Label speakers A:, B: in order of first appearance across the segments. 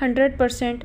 A: 100%।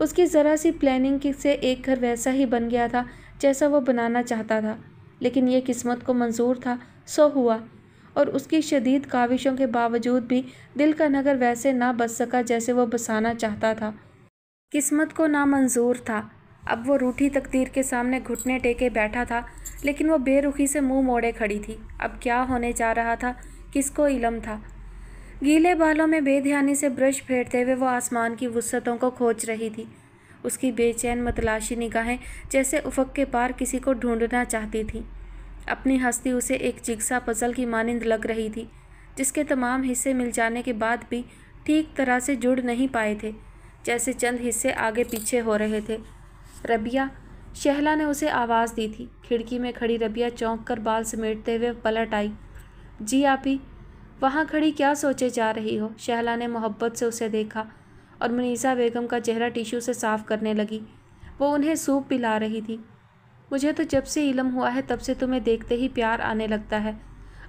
A: اس کی ذرا سی پلاننگ سے ایک گھر ویسا ہی بن گیا تھا جیسا وہ بنانا چاہتا تھا، لیکن یہ قسمت کو منظور تھا، سو ہوا، اور اس کی شدید کاوشوں کے باوجود بھی دل کا نگر ویسے نہ بس سکا جیسے وہ بسانا چاہتا تھا۔ قسمت کو نامنظور تھا۔ اب وہ روٹھی تقدیر کے سامنے گھٹنے ٹیکے بیٹھا تھا، لیکن وہ بے رخی سے منہ موڑے کھڑی تھی۔ اب کیا ہونے جا رہا تھا، کس کو علم تھا؟ گیلے بالوں میں بے دھیانی سے برش پھیرتے ہوئے وہ آسمان کی وسعتوں کو کھوج رہی تھی۔ اس کی بے چین متلاشی نگاہیں جیسے افق کے پار کسی کو ڈھونڈنا چاہتی تھیں۔ اپنی ہستی اسے ایک جگسا پزل کی مانند لگ رہی تھی، جس کے تمام حصے مل جانے کے بعد بھی ٹھیک طرح سے جڑ نہیں پائے تھے، جیسے چند حصے آگے پیچھے ہو رہے تھے۔ ربیہ، شہلا نے اسے آواز دی تھی۔ کھڑکی میں کھڑی ربیہ چونک کر بال سمیٹتے ہوئے پلٹ آئی۔ جی آپی، وہاں کھڑی کیا سوچے جا رہی ہو؟ شہلا نے محبت سے اسے دیکھا اور منیزہ بیگم کا چہرہ ٹیشو سے صاف کرنے لگی۔ وہ انہیں سوپ پلا رہی تھی۔ مجھے تو جب سے علم ہوا ہے تب سے تمہیں دیکھتے ہی پیار آنے لگتا ہے۔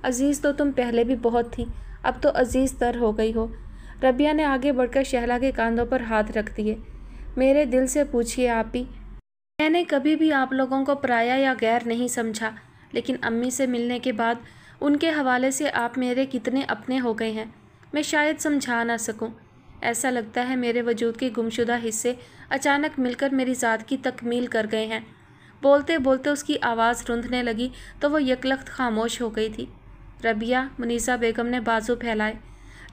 A: عزیز تو تم پہلے بھی بہت تھی، اب تو عزیز تر ہو گئی ہو۔ ربیہ نے آگے بڑھ کر شہلا کے کاندھوں پر ہاتھ رکھ دیے۔ میرے دل سے پوچھیے آپی، میں نے کبھی بھی آپ لوگوں کو پرایا یا غیر نہیں سمجھا، لیکن امی سے ملنے کے بعد ان کے حوالے سے آپ میرے کتنے اپنے ہو گئے ہیں، میں شاید سمجھا نہ سکوں۔ ایسا لگتا ہے میرے وجود کے گمشدہ حصے اچانک مل کر میری ذات کی تکمیل کر گئے ہیں۔ بولتے بولتے اس کی آواز رندنے لگی تو وہ یکلخت خاموش ہو گئی تھی۔ ربیہ، منیزہ بیگم نے بازو پھیلائے۔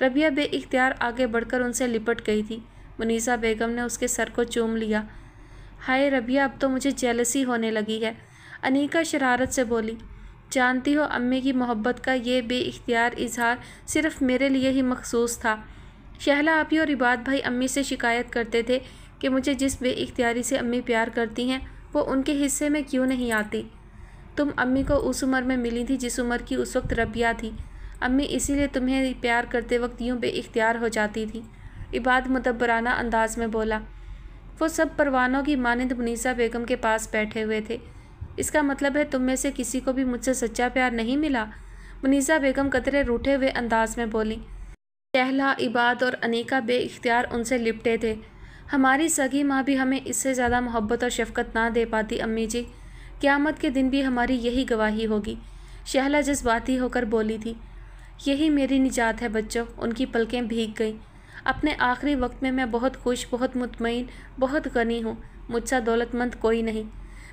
A: ربیہ بے اختیار آگے بڑھ کر ان سے لپٹ گئی تھی۔ منیزہ بیگم نے اس کے سر کو چوم لیا۔ ہائے ربیہ، اب تو مجھے جیلسی ہونے لگی ہے، انیکا شرارت سے بولی۔ جانتی ہو، امی کی محبت کا یہ بے اختیار اظہار صرف میرے لیے ہی مخصوص تھا۔ شہلا آپی اور عباد بھائی امی سے شکایت کرتے تھے کہ مجھے جس بے اختیاری سے امی پیار کرتی ہیں وہ ان کے حصے میں کیوں نہیں آتی۔ تم امی کو اس عمر میں ملی تھی جس عمر کی اس وقت ربیہ تھی، امی اسی لیے تمہیں پیار کرتے وقت یوں بے اختیار ہو جاتی تھی۔ عباد مدبرانہ انداز میں بولا۔ وہ سب پروانوں کی مانند منیزہ بیگم کے پاس بیٹھے ہوئے تھے۔ اس کا مطلب ہے تم میں سے کسی کو بھی مجھ سے سچا پیار نہیں ملا؟ منیزہ بیگم قدرے روٹھے ہوئے انداز میں بولی۔ شہلا، عباد اور انیکا بے اختیار ان سے لپٹے تھے۔ ہماری سگی ماں بھی ہمیں اس سے زیادہ محبت اور شفقت نہ دے پاتی امی جی، قیامت کے دن بھی ہماری یہی گواہی ہوگی۔ شہلا جذباتی ہو کر بولی تھی۔ یہی میری نجات ہے بچوں۔ ان کی پلکیں بھیگ گئیں۔ اپنے آخری وقت میں بہت خوش، بہت مطمئن، بہت غنی ہوں، مجھ سا دولت مند کوئی نہیں۔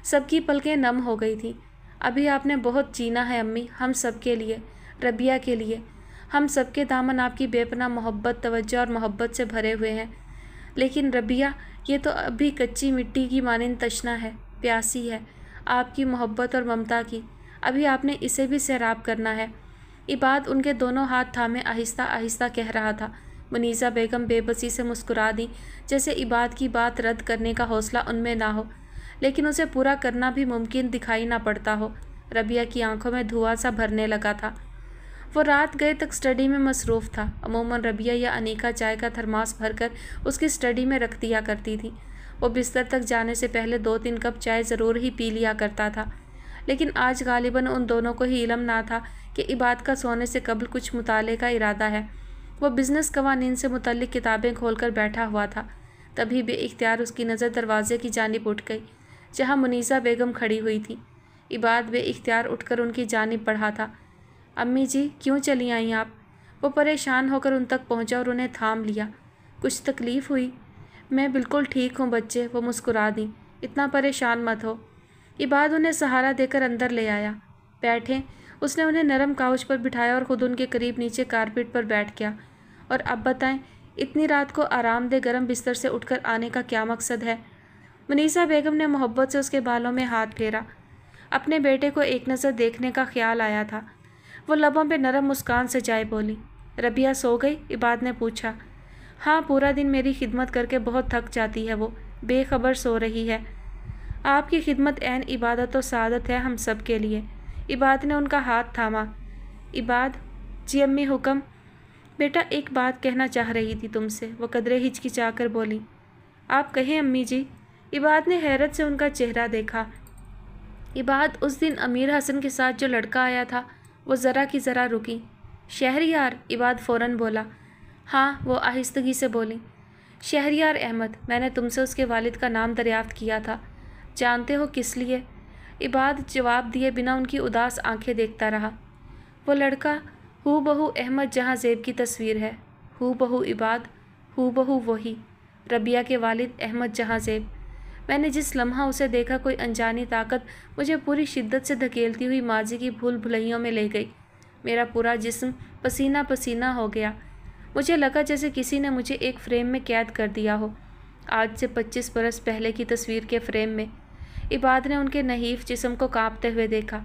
A: سب کی پلکیں نم ہو گئی تھیں۔ ابھی آپ نے بہت جینا ہے امی، ہم سب کے لیے، ربیہ کے لیے۔ ہم سب کے دامن آپ کی بے پناہ محبت، توجہ اور محبت سے بھرے ہوئے ہیں، لیکن ربیہ، یہ تو ابھی کچی مٹی کی مانند تشنا ہے، پیاسی ہے آپ کی محبت اور ممتا کی۔ ابھی آپ نے اسے بھی سیراب کرنا ہے۔ عباد ان کے دونوں ہاتھ تھامے آہستہ آہستہ کہہ رہا تھا۔ منیزہ بیگم بے بسی سے مسکرا دیں، جیسے عباد کی بات رد کرنے کا حوصلہ ان میں نہ ہو، لیکن اسے پورا کرنا بھی ممکن دکھائی نہ پڑتا ہو۔ ربیہ کی آنکھوں میں دھواں سا بھرنے لگا تھا۔ وہ رات گئے تک اسٹڈی میں مصروف تھا۔ عموماً ربیہ یا انیکا چائے کا تھرماس بھر کر اس کی اسٹڈی میں رکھ دیا کرتی تھی۔ وہ بستر تک جانے سے پہلے 2-3 کپ چائے ضرور ہی پی لیا کرتا تھا، لیکن آج غالباً ان دونوں کو ہی علم نہ تھا کہ عباد کا سونے سے قبل کچھ مطالعے کا ارادہ ہے۔ وہ بزنس قوانین سے متعلق کتابیں کھول کر بیٹھا ہوا تھا، تبھی بے اختیار اس کی نظر دروازے کی جانب اٹھ گئی، جہاں منیزہ بیگم کھڑی ہوئی تھی۔ عباد بے اختیار اٹھ کر ان کی جانب بڑھا تھا۔ امی جی، کیوں چلی آئیں آپ؟ وہ پریشان ہو کر ان تک پہنچا اور انہیں تھام لیا۔ کچھ تکلیف ہوئی؟ میں بالکل ٹھیک ہوں بچے، وہ مسکرا دیں۔ اتنا پریشان مت ہو۔ عباد انہیں سہارا دے کر اندر لے آیا۔ بیٹھیں۔ اس نے انہیں نرم کاؤچ پر بٹھایا اور خود ان کے قریب نیچے کارپیٹ پر بیٹھ گیا۔ اور اب بتائیں، اتنی رات کو آرام دہ گرم بستر سے اٹھ کر آنے کا کیا مقصد ہے؟ منیزہ بیگم نے محبت سے اس کے بالوں میں ہاتھ پھیرا۔ اپنے بیٹے کو ایک نظر دیکھنے کا خیال آیا تھا۔ وہ لبوں پہ نرم مسکان سے جائے بولی۔ ربیہ سو گئی؟ عباد نے پوچھا۔ ہاں، پورا دن میری خدمت کر کے بہت تھک جاتی ہے وہ، بے خبر سو رہی ہے۔ آپ کی خدمت عین عبادت و سعادت ہے ہم سب کے لیے۔ عباد نے ان کا ہاتھ تھاما۔ عباد، جی امی حکم؟ بیٹا ایک بات کہنا چاہ رہی تھی تم سے، وہ قدرے ہچکچا کر بولی۔ آپ کہیں امی جی۔ عباد نے حیرت سے ان کا چہرہ دیکھا۔ عباد، اس دن امیر حسن کے ساتھ جو لڑکا آیا تھا، وہ ذرا کی ذرا رکی۔ شہریار؟ عباد فوراً بولا۔ ہاں، وہ آہستگی سے بولی۔ شہریار احمد، میں نے تم سے اس کے والد کا نام دریافت کیا تھا، جانتے ہو کس لیے؟ عباد جواب دیے بنا ان کی اداس آنکھیں دیکھتا رہا۔ وہ لڑکا ہو بہو احمد جہاں زیب کی تصویر ہے، ہو بہو عباد، ہو بہو وہی ربیہ کے والد احمد جہاں زیب۔ میں نے جس لمحہ اسے دیکھا کوئی انجانی طاقت مجھے پوری شدت سے دھکیلتی ہوئی ماضی کی بھول بھلائیوں میں لے گئی۔ میرا پورا جسم پسینہ پسینہ ہو گیا۔ مجھے لگا جیسے کسی نے مجھے ایک فریم میں قید کر دیا ہو، آج سے 25 برس پہلے کی تصویر کے فریم میں۔ عباد نے ان کے نحیف جسم کو کانپتے ہوئے دیکھا۔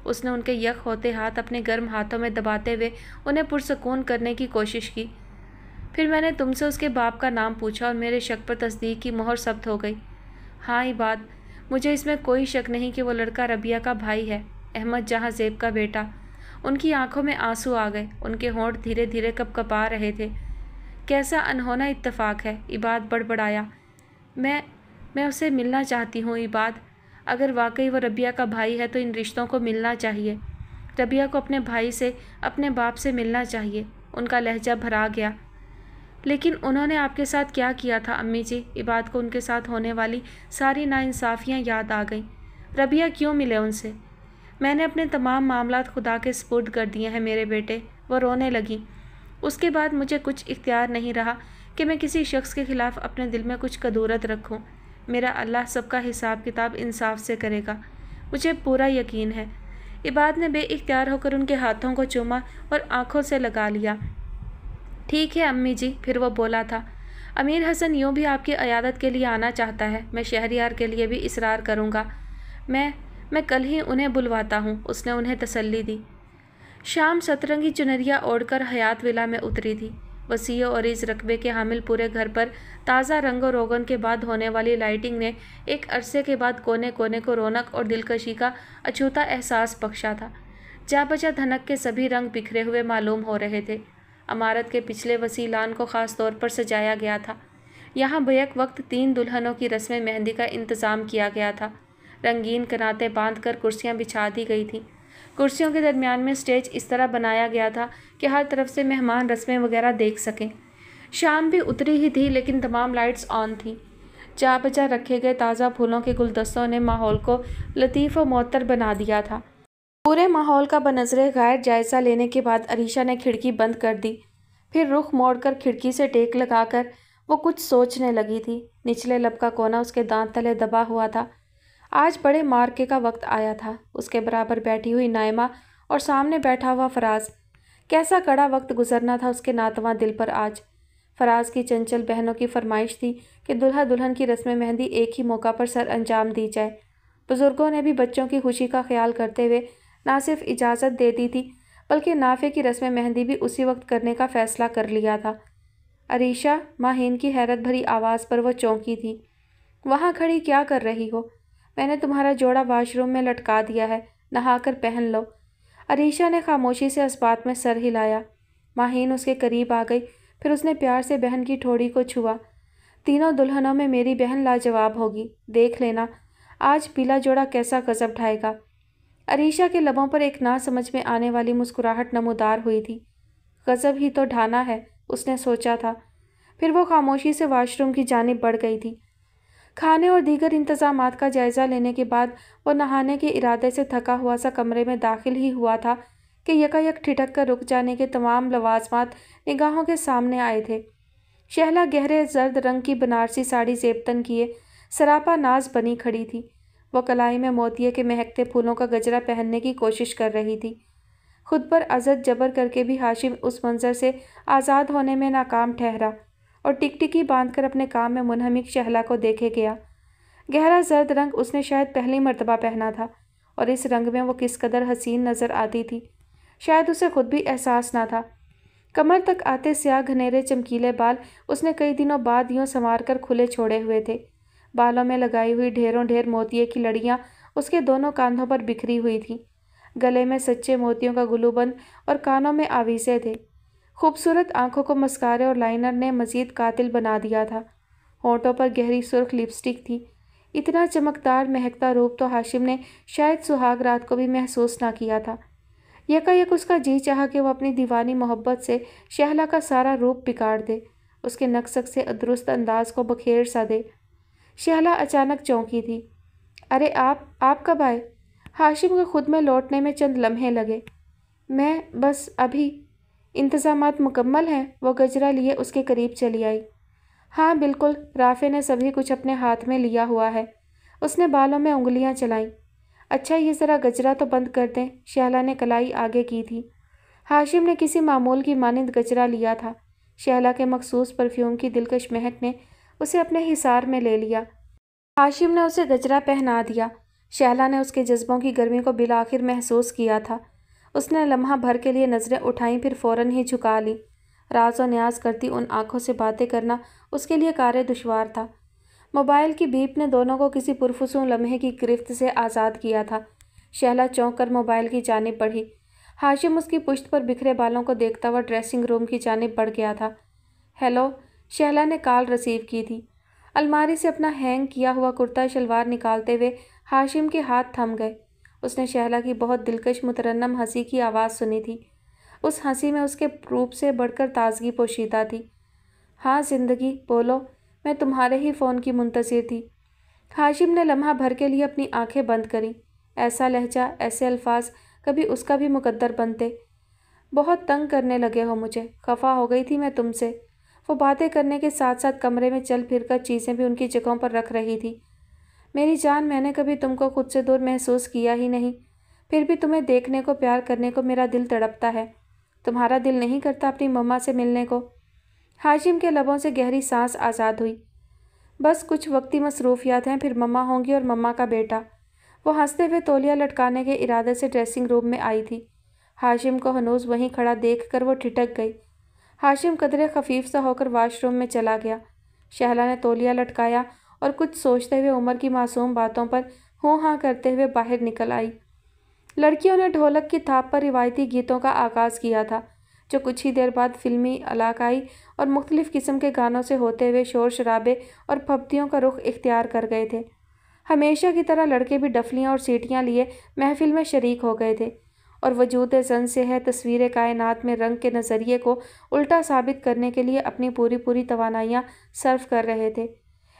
A: اس نے ان کے یک ہوتے ہاتھ اپنے گرم ہاتھوں میں دباتے ہوئے انہیں پرسکون کرنے کی کوشش کی۔ پھر میں نے تم سے اس کے باپ کا نام پوچھا اور میرے شک پر تصدیق کی مہر ثبت ہو گئی۔ ہاں عباد، مجھے اس میں کوئی شک نہیں کہ وہ لڑکا ربیہ کا بھائی ہے، احمد جہاں زیب کا بیٹا۔ ان کی آنکھوں میں آنسو آ گئے، ان کے ہونٹ دھیرے دھیرے کپکپا رہے تھے۔ کیسا انہونا اتفاق ہے، عباد بڑبڑایا۔ میں اسے ملنا چاہتی ہوں عباد۔ اگر واقعی وہ ربیہ کا بھائی ہے تو ان رشتوں کو ملنا چاہیے۔ ربیہ کو اپنے بھائی سے، اپنے باپ سے ملنا چاہیے۔ ان کا لہجہ بھرا گیا۔ لیکن انہوں نے آپ کے ساتھ کیا کیا تھا امی جی؟ عباد کو ان کے ساتھ ہونے والی ساری ناانصافیاں یاد آ گئیں۔ ربیہ کیوں ملے ان سے؟ میں نے اپنے تمام معاملات خدا کے سپرد کر دیے ہیں میرے بیٹے، وہ رونے لگیں۔ اس کے بعد مجھے کچھ اختیار نہیں رہا کہ میں کسی شخص کے خلاف اپنے دل میں کچھ کدورت رکھوں۔ میرا اللہ سب کا حساب کتاب انصاف سے کرے گا، مجھے پورا یقین ہے۔ عباد نے بے اختیار ہو کر ان کے ہاتھوں کو چوما اور آنکھوں سے لگا لیا۔ ٹھیک ہے امی جی، پھر وہ بولا تھا، امیر حسن یوں بھی آپ کی عیادت کے لیے آنا چاہتا ہے، میں شہریار کے لیے بھی اصرار کروں گا۔ میں کل ہی انہیں بلواتا ہوں، اس نے انہیں تسلی دی۔ شام سترنگی چنریا اوڑھ کر حیات ولا میں اتری تھی۔ وسیع و عریض رقبے کے حامل پورے گھر پر تازہ رنگ و روغن کے بعد ہونے والی لائٹنگ نے ایک عرصے کے بعد کونے کونے کو رونق اور دلکشی کا اچھوتا احساس بخشا تھا۔ جا بجا دھنک کے سبھی رنگ بکھرے ہوئے معلوم ہو رہے تھے۔ عمارت کے پچھلے وسیع لان کو خاص طور پر سجایا گیا تھا۔ یہاں بیک وقت 3 دلہنوں کی رسم مہندی کا انتظام کیا گیا تھا۔ رنگین کناتے باندھ کر کرسیاں بچھا دی گئی تھیں۔ کرسیوں کے درمیان میں اسٹیج اس طرح بنایا گیا تھا کہ ہر طرف سے مہمان رسمیں وغیرہ دیکھ سکیں۔ شام بھی اتری ہی تھی لیکن تمام لائٹس آن تھیں۔ جا بجا رکھے گئے تازہ پھولوں کے گلدستوں نے ماحول کو لطیف و معطر بنا دیا تھا۔ پورے ماحول کا بنظر غیر جائزہ لینے کے بعد عریشہ نے کھڑکی بند کر دی۔ پھر رخ موڑ کر کھڑکی سے ٹیک لگا کر وہ کچھ سوچنے لگی تھی۔ نچلے لب کا کونا اس کے دانت تلے دبا ہوا تھا۔ آج بڑے مارکے کا وقت آیا تھا۔ اس کے برابر بیٹھی ہوئی نائمہ اور سامنے بیٹھا ہوا فراز، کیسا کڑا وقت گزرنا تھا اس کے ناتواں دل پر آج۔ فراز کی چنچل بہنوں کی فرمائش تھی کہ دلہا دلہن کی رسم مہندی ایک ہی موقع پر سر انجام دی جائے۔ بزرگوں نے بھی بچوں کی خوشی کا خیال کرتے ہوئے نہ صرف اجازت دے دی تھی بلکہ نافے کی رسم مہندی بھی اسی وقت کرنے کا فیصلہ کر لیا تھا۔ عریشہ، ماہین کی حیرت بھری آواز پر وہ چونکی تھی۔ وہاں کھڑی کیا کر رہی ہو؟ میں نے تمہارا جوڑا واش روم میں لٹکا دیا ہے، نہا کر پہن لو۔ عریشہ نے خاموشی سے اس بات میں سر ہلایا۔ ماہین اس کے قریب آ گئی، پھر اس نے پیار سے بہن کی ٹھوڑی کو چھوا۔ تینوں دلہنوں میں میری بہن لاجواب ہوگی، دیکھ لینا آج پیلا جوڑا کیسا غضب ڈھائے گا۔ عریشہ کے لبوں پر ایک نہ سمجھ میں آنے والی مسکراہٹ نمودار ہوئی تھی۔ غضب ہی تو ڈھانا ہے، اس نے سوچا تھا۔ پھر وہ خاموشی سے واش روم کی جانب بڑھ گئی تھی۔ کھانے اور دیگر انتظامات کا جائزہ لینے کے بعد وہ نہانے کے ارادے سے تھکا ہوا سا کمرے میں داخل ہی ہوا تھا کہ یکایک ٹھٹک کر رک جانے کے تمام لوازمات نگاہوں کے سامنے آئے تھے۔ شہلا گہرے زرد رنگ کی بنارسی ساڑی زیبتن کیے سراپا ناز بنی کھڑی تھی۔ وہ کلائی میں موتیے کے مہکتے پھولوں کا گجرا پہننے کی کوشش کر رہی تھی۔ خود پر عزت جبر کر کے بھی ہاشم اس منظر سے آزاد ہونے میں ناکام ٹھہرا اور ٹکٹکی باندھ کر اپنے کام میں منہمک شہلا کو دیکھے گیا۔ گہرا زرد رنگ اس نے شاید پہلی مرتبہ پہنا تھا اور اس رنگ میں وہ کس قدر حسین نظر آتی تھی شاید اسے خود بھی احساس نہ تھا۔ کمر تک آتے سیاہ گھنیرے چمکیلے بال اس نے کئی دنوں بعد یوں سنوار کر کھلے چھوڑے ہوئے تھے۔ بالوں میں لگائی ہوئی ڈھیروں ڈھیر موتیے کی لڑیاں اس کے دونوں کاندھوں پر بکھری ہوئی تھیں۔ گلے میں سچے موتیوں کا گلو بند اور کانوں میں آویزیں تھے۔ خوبصورت آنکھوں کو مسکارے اور لائنر نے مزید قاتل بنا دیا تھا۔ ہونٹوں پر گہری سرخ لپسٹک تھی۔ اتنا چمکدار مہکتا روپ تو ہاشم نے شاید سہاگ رات کو بھی محسوس نہ کیا تھا۔ یکایک اس کا جی چاہا کہ وہ اپنی دیوانی محبت سے شہلا کا سارا روپ بگاڑ دے، اس کے نقص سے درست انداز کو بکھیر سا دے۔ شہلا اچانک چونکی تھی۔ ارے آپ کب آئے؟ ہاشم کے خود میں لوٹنے میں چند لمحے لگے۔ میں بس ابھی۔ انتظامات مکمل ہیں؟ وہ گجرا لیے اس کے قریب چلی آئی۔ ہاں بالکل، رافع نے سبھی کچھ اپنے ہاتھ میں لیا ہوا ہے۔ اس نے بالوں میں انگلیاں چلائیں۔ اچھا یہ ذرا گجرا تو بند کر دیں۔ شہلا نے کلائی آگے کی تھی۔ ہاشم نے کسی معمول کی مانند گجرا لیا تھا۔ شہلا کے مخصوص پرفیوم کی دلکش مہک نے اسے اپنے حصار میں لے لیا۔ ہاشم نے اسے گجرا پہنا دیا۔ شہلا نے اس کے جذبوں کی گرمی کو بالآخر محسوس کیا تھا۔ اس نے لمحہ بھر کے لیے نظریں اٹھائیں، پھر فوراً ہی جھکا لیں۔ راز و نیاز کرتی ان آنکھوں سے باتیں کرنا اس کے لیے کار دشوار تھا۔ موبائل کی بیپ نے دونوں کو کسی پرفسوں لمحے کی گرفت سے آزاد کیا تھا۔ شہلا چونک کر موبائل کی جانب بڑھی۔ ہاشم اس کی پشت پر بکھرے بالوں کو دیکھتا ہوا ڈریسنگ روم کی جانب بڑھ گیا تھا۔ ہیلو، شہلا نے کال ریسیو کی تھی۔ الماری سے اپنا ہینگ کیا ہوا کرتا شلوار نکالتے ہوئے ہاشم کے ہاتھ تھم گئے۔ اس نے شہلا کی بہت دلکش مترنم ہنسی کی آواز سنی تھی۔ اس ہنسی میں اس کے روپ سے بڑھ کر تازگی پوشیدہ تھی۔ ہاں زندگی، بولو، میں تمہارے ہی فون کی منتظر تھی۔ ہاشم نے لمحہ بھر کے لیے اپنی آنکھیں بند کریں۔ ایسا لہجہ، ایسے الفاظ کبھی اس کا بھی مقدر بنتے۔ بہت تنگ کرنے لگے ہو مجھے، خفا ہو گئی تھی میں تم سے۔ وہ باتیں کرنے کے ساتھ ساتھ کمرے میں چل پھر کر چیزیں بھی ان کی جگہوں پر رکھ رہی تھی۔ میری جان، میں نے کبھی تم کو خود سے دور محسوس کیا ہی نہیں، پھر بھی تمہیں دیکھنے کو، پیار کرنے کو میرا دل تڑپتا ہے۔ تمہارا دل نہیں کرتا اپنی مما سے ملنے کو؟ ہاشم کے لبوں سے گہری سانس آزاد ہوئی۔ بس کچھ وقتی مصروفیات ہیں، پھر مما ہوں گی اور مما کا بیٹا۔ وہ ہنستے ہوئے تولیہ لٹکانے کے ارادے سے ڈریسنگ روم میں آئی تھی۔ ہاشم کو ہنوز وہیں کھڑا دیکھ کر وہ ٹھٹک گئی۔ ہاشم قدرے خفیف سا ہو کر واش روم میں چلا گیا۔ شہلا نے تولیہ لٹکایا اور کچھ سوچتے ہوئے عمر کی معصوم باتوں پر ہوں ہاں کرتے ہوئے باہر نکل آئی۔ لڑکیوں نے ڈھولک کی تھاپ پر روایتی گیتوں کا آغاز کیا تھا، جو کچھ ہی دیر بعد فلمی، علاقائی اور مختلف قسم کے گانوں سے ہوتے ہوئے شور شرابے اور پھبتیوں کا رخ اختیار کر گئے تھے۔ ہمیشہ کی طرح لڑکے بھی ڈفلیاں اور سیٹیاں لیے محفل میں شریک ہو گئے تھے اور وجود زن سے ہے تصویر کائنات میں رنگ کے نظریے کو الٹا ثابت کرنے کے لیے اپنی پوری توانائیاں صرف کر رہے تھے۔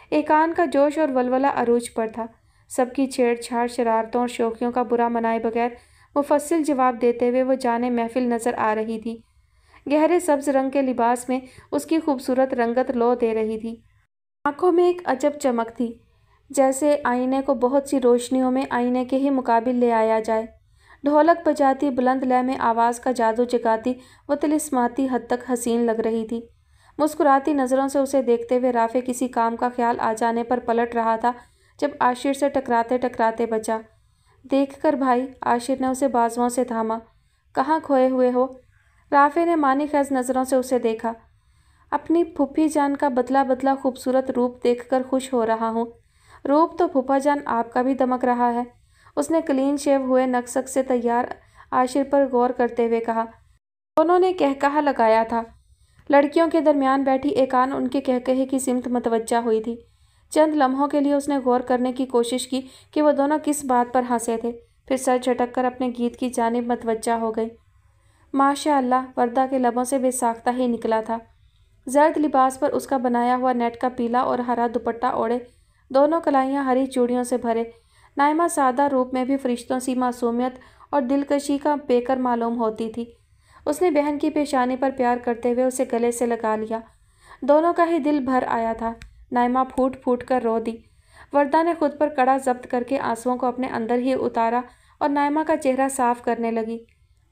A: ایکان کا جوش اور ولولہ عروج پر تھا۔ سب کی چھیڑ چھاڑ، شرارتوں اور شوخیوں کا برا منائے بغیر مفصل جواب دیتے ہوئے وہ جانے محفل نظر آ رہی تھی۔ گہرے سبز رنگ کے لباس میں اس کی خوبصورت رنگت لو دے رہی تھی۔ آنکھوں میں ایک عجب چمک تھی، جیسے آئینے کو بہت سی روشنیوں میں آئینے کے ہی مقابل لے آیا جائے۔ ڈھولک بجاتی، بلند لے میں آواز کا جادو جگاتی، وہ طلسماتی حد تک حسین لگ رہی تھی۔ مسکراتی نظروں سے اسے دیکھتے ہوئے رافع کسی کام کا خیال آ جانے پر پلٹ رہا تھا جب عاشر سے ٹکراتے بچا۔ دیکھ کر بھائی، عاشر نے اسے بازوؤں سے تھاما۔ کہاں کھوئے ہوئے ہو؟ رافع نے معنی خیز نظروں سے اسے دیکھا۔ اپنی پھوپھی جان کا بدلا بدلا خوبصورت روپ دیکھ کر خوش ہو رہا ہوں۔ روپ تو پھوپھا جان آپ کا بھی دمک رہا ہے، اس نے کلین شیو ہوئے نقشک سے تیار عاشر پر غور کرتے ہوئے کہا۔ دونوں نے قہقہہ لگایا تھا۔ لڑکیوں کے درمیان بیٹھی ایکان ان کے قہقہے کی سمت متوجہ ہوئی تھی۔ چند لمحوں کے لیے اس نے غور کرنے کی کوشش کی کہ وہ دونوں کس بات پر ہنسے تھے، پھر سر جھٹک کر اپنے گیت کی جانب متوجہ ہو گئی۔ ماشاء اللہ، وردہ کے لبوں سے بے ساختہ ہی نکلا تھا۔ زرد لباس پر اس کا بنایا ہوا نیٹ کا پیلا اور ہرا دوپٹہ اوڑھے، دونوں کلائیاں ہری چوڑیوں سے بھرے، نائمہ سادہ روپ میں بھی فرشتوں سی معصومیت اور دلکشی کا پیکر معلوم ہوتی تھی۔ اس نے بہن کی پیشانی پر پیار کرتے ہوئے اسے گلے سے لگا لیا۔ دونوں کا ہی دل بھر آیا تھا۔ نائمہ پھوٹ پھوٹ کر رو دی۔ وردہ نے خود پر کڑا ضبط کر کے آنسوؤں کو اپنے اندر ہی اتارا اور نائمہ کا چہرہ صاف کرنے لگی۔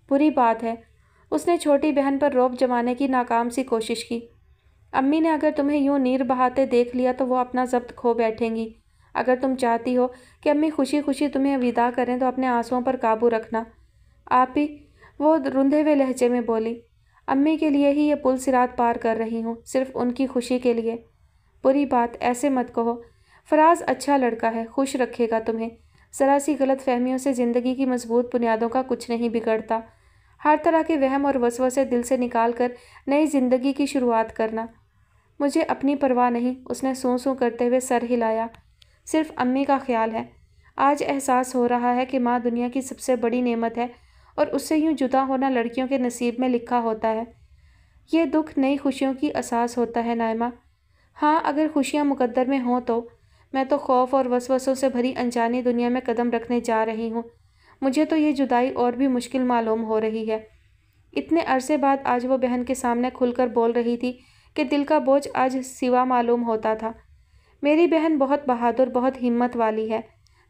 A: بری بات ہے، اس نے چھوٹی بہن پر رعب جمانے کی ناکام سی کوشش کی۔ امی نے اگر تمہیں یوں نیر بہاتے دیکھ لیا تو وہ اپنا ضبط کھو بیٹھیں گی۔ اگر تم چاہتی ہو کہ امی خوشی خوشی تمہیں وداع کریں تو اپنے آنسوؤں پر قابو رکھنا۔ آپ ہی، وہ روندھے ہوئے لہجے میں بولی، امی کے لیے ہی یہ پل صراط پار کر رہی ہوں، صرف ان کی خوشی کے لیے۔ بری بات، ایسے مت کہو، فراز اچھا لڑکا ہے، خوش رکھے گا تمہیں۔ ذرا سی غلط فہمیوں سے زندگی کی مضبوط بنیادوں کا کچھ نہیں بگڑتا۔ ہر طرح کے وہم اور وسوسے دل سے نکال کر نئی زندگی کی شروعات کرنا۔ مجھے اپنی پرواہ نہیں، اس نے سوں سوں کرتے ہوئے سر ہلایا، صرف امی کا خیال ہے۔ آج احساس ہو رہا ہے کہ ماں دنیا کی سب سے بڑی نعمت ہے اور اس سے یوں جدا ہونا لڑکیوں کے نصیب میں لکھا ہوتا ہے۔ یہ دکھ نئی خوشیوں کی اساس ہوتا ہے نائمہ۔ ہاں، اگر خوشیاں مقدر میں ہوں تو میں تو خوف اور وسوسوں سے بھری انجانی دنیا میں قدم رکھنے جا رہی ہوں۔ مجھے تو یہ جدائی اور بھی مشکل معلوم ہو رہی ہے۔ اتنے عرصے بعد آج وہ بہن کے سامنے کھل کر بول رہی تھی کہ دل کا بوجھ آج سوا معلوم ہوتا تھا۔ میری بہن بہت بہادر، بہت ہمت والی ہے۔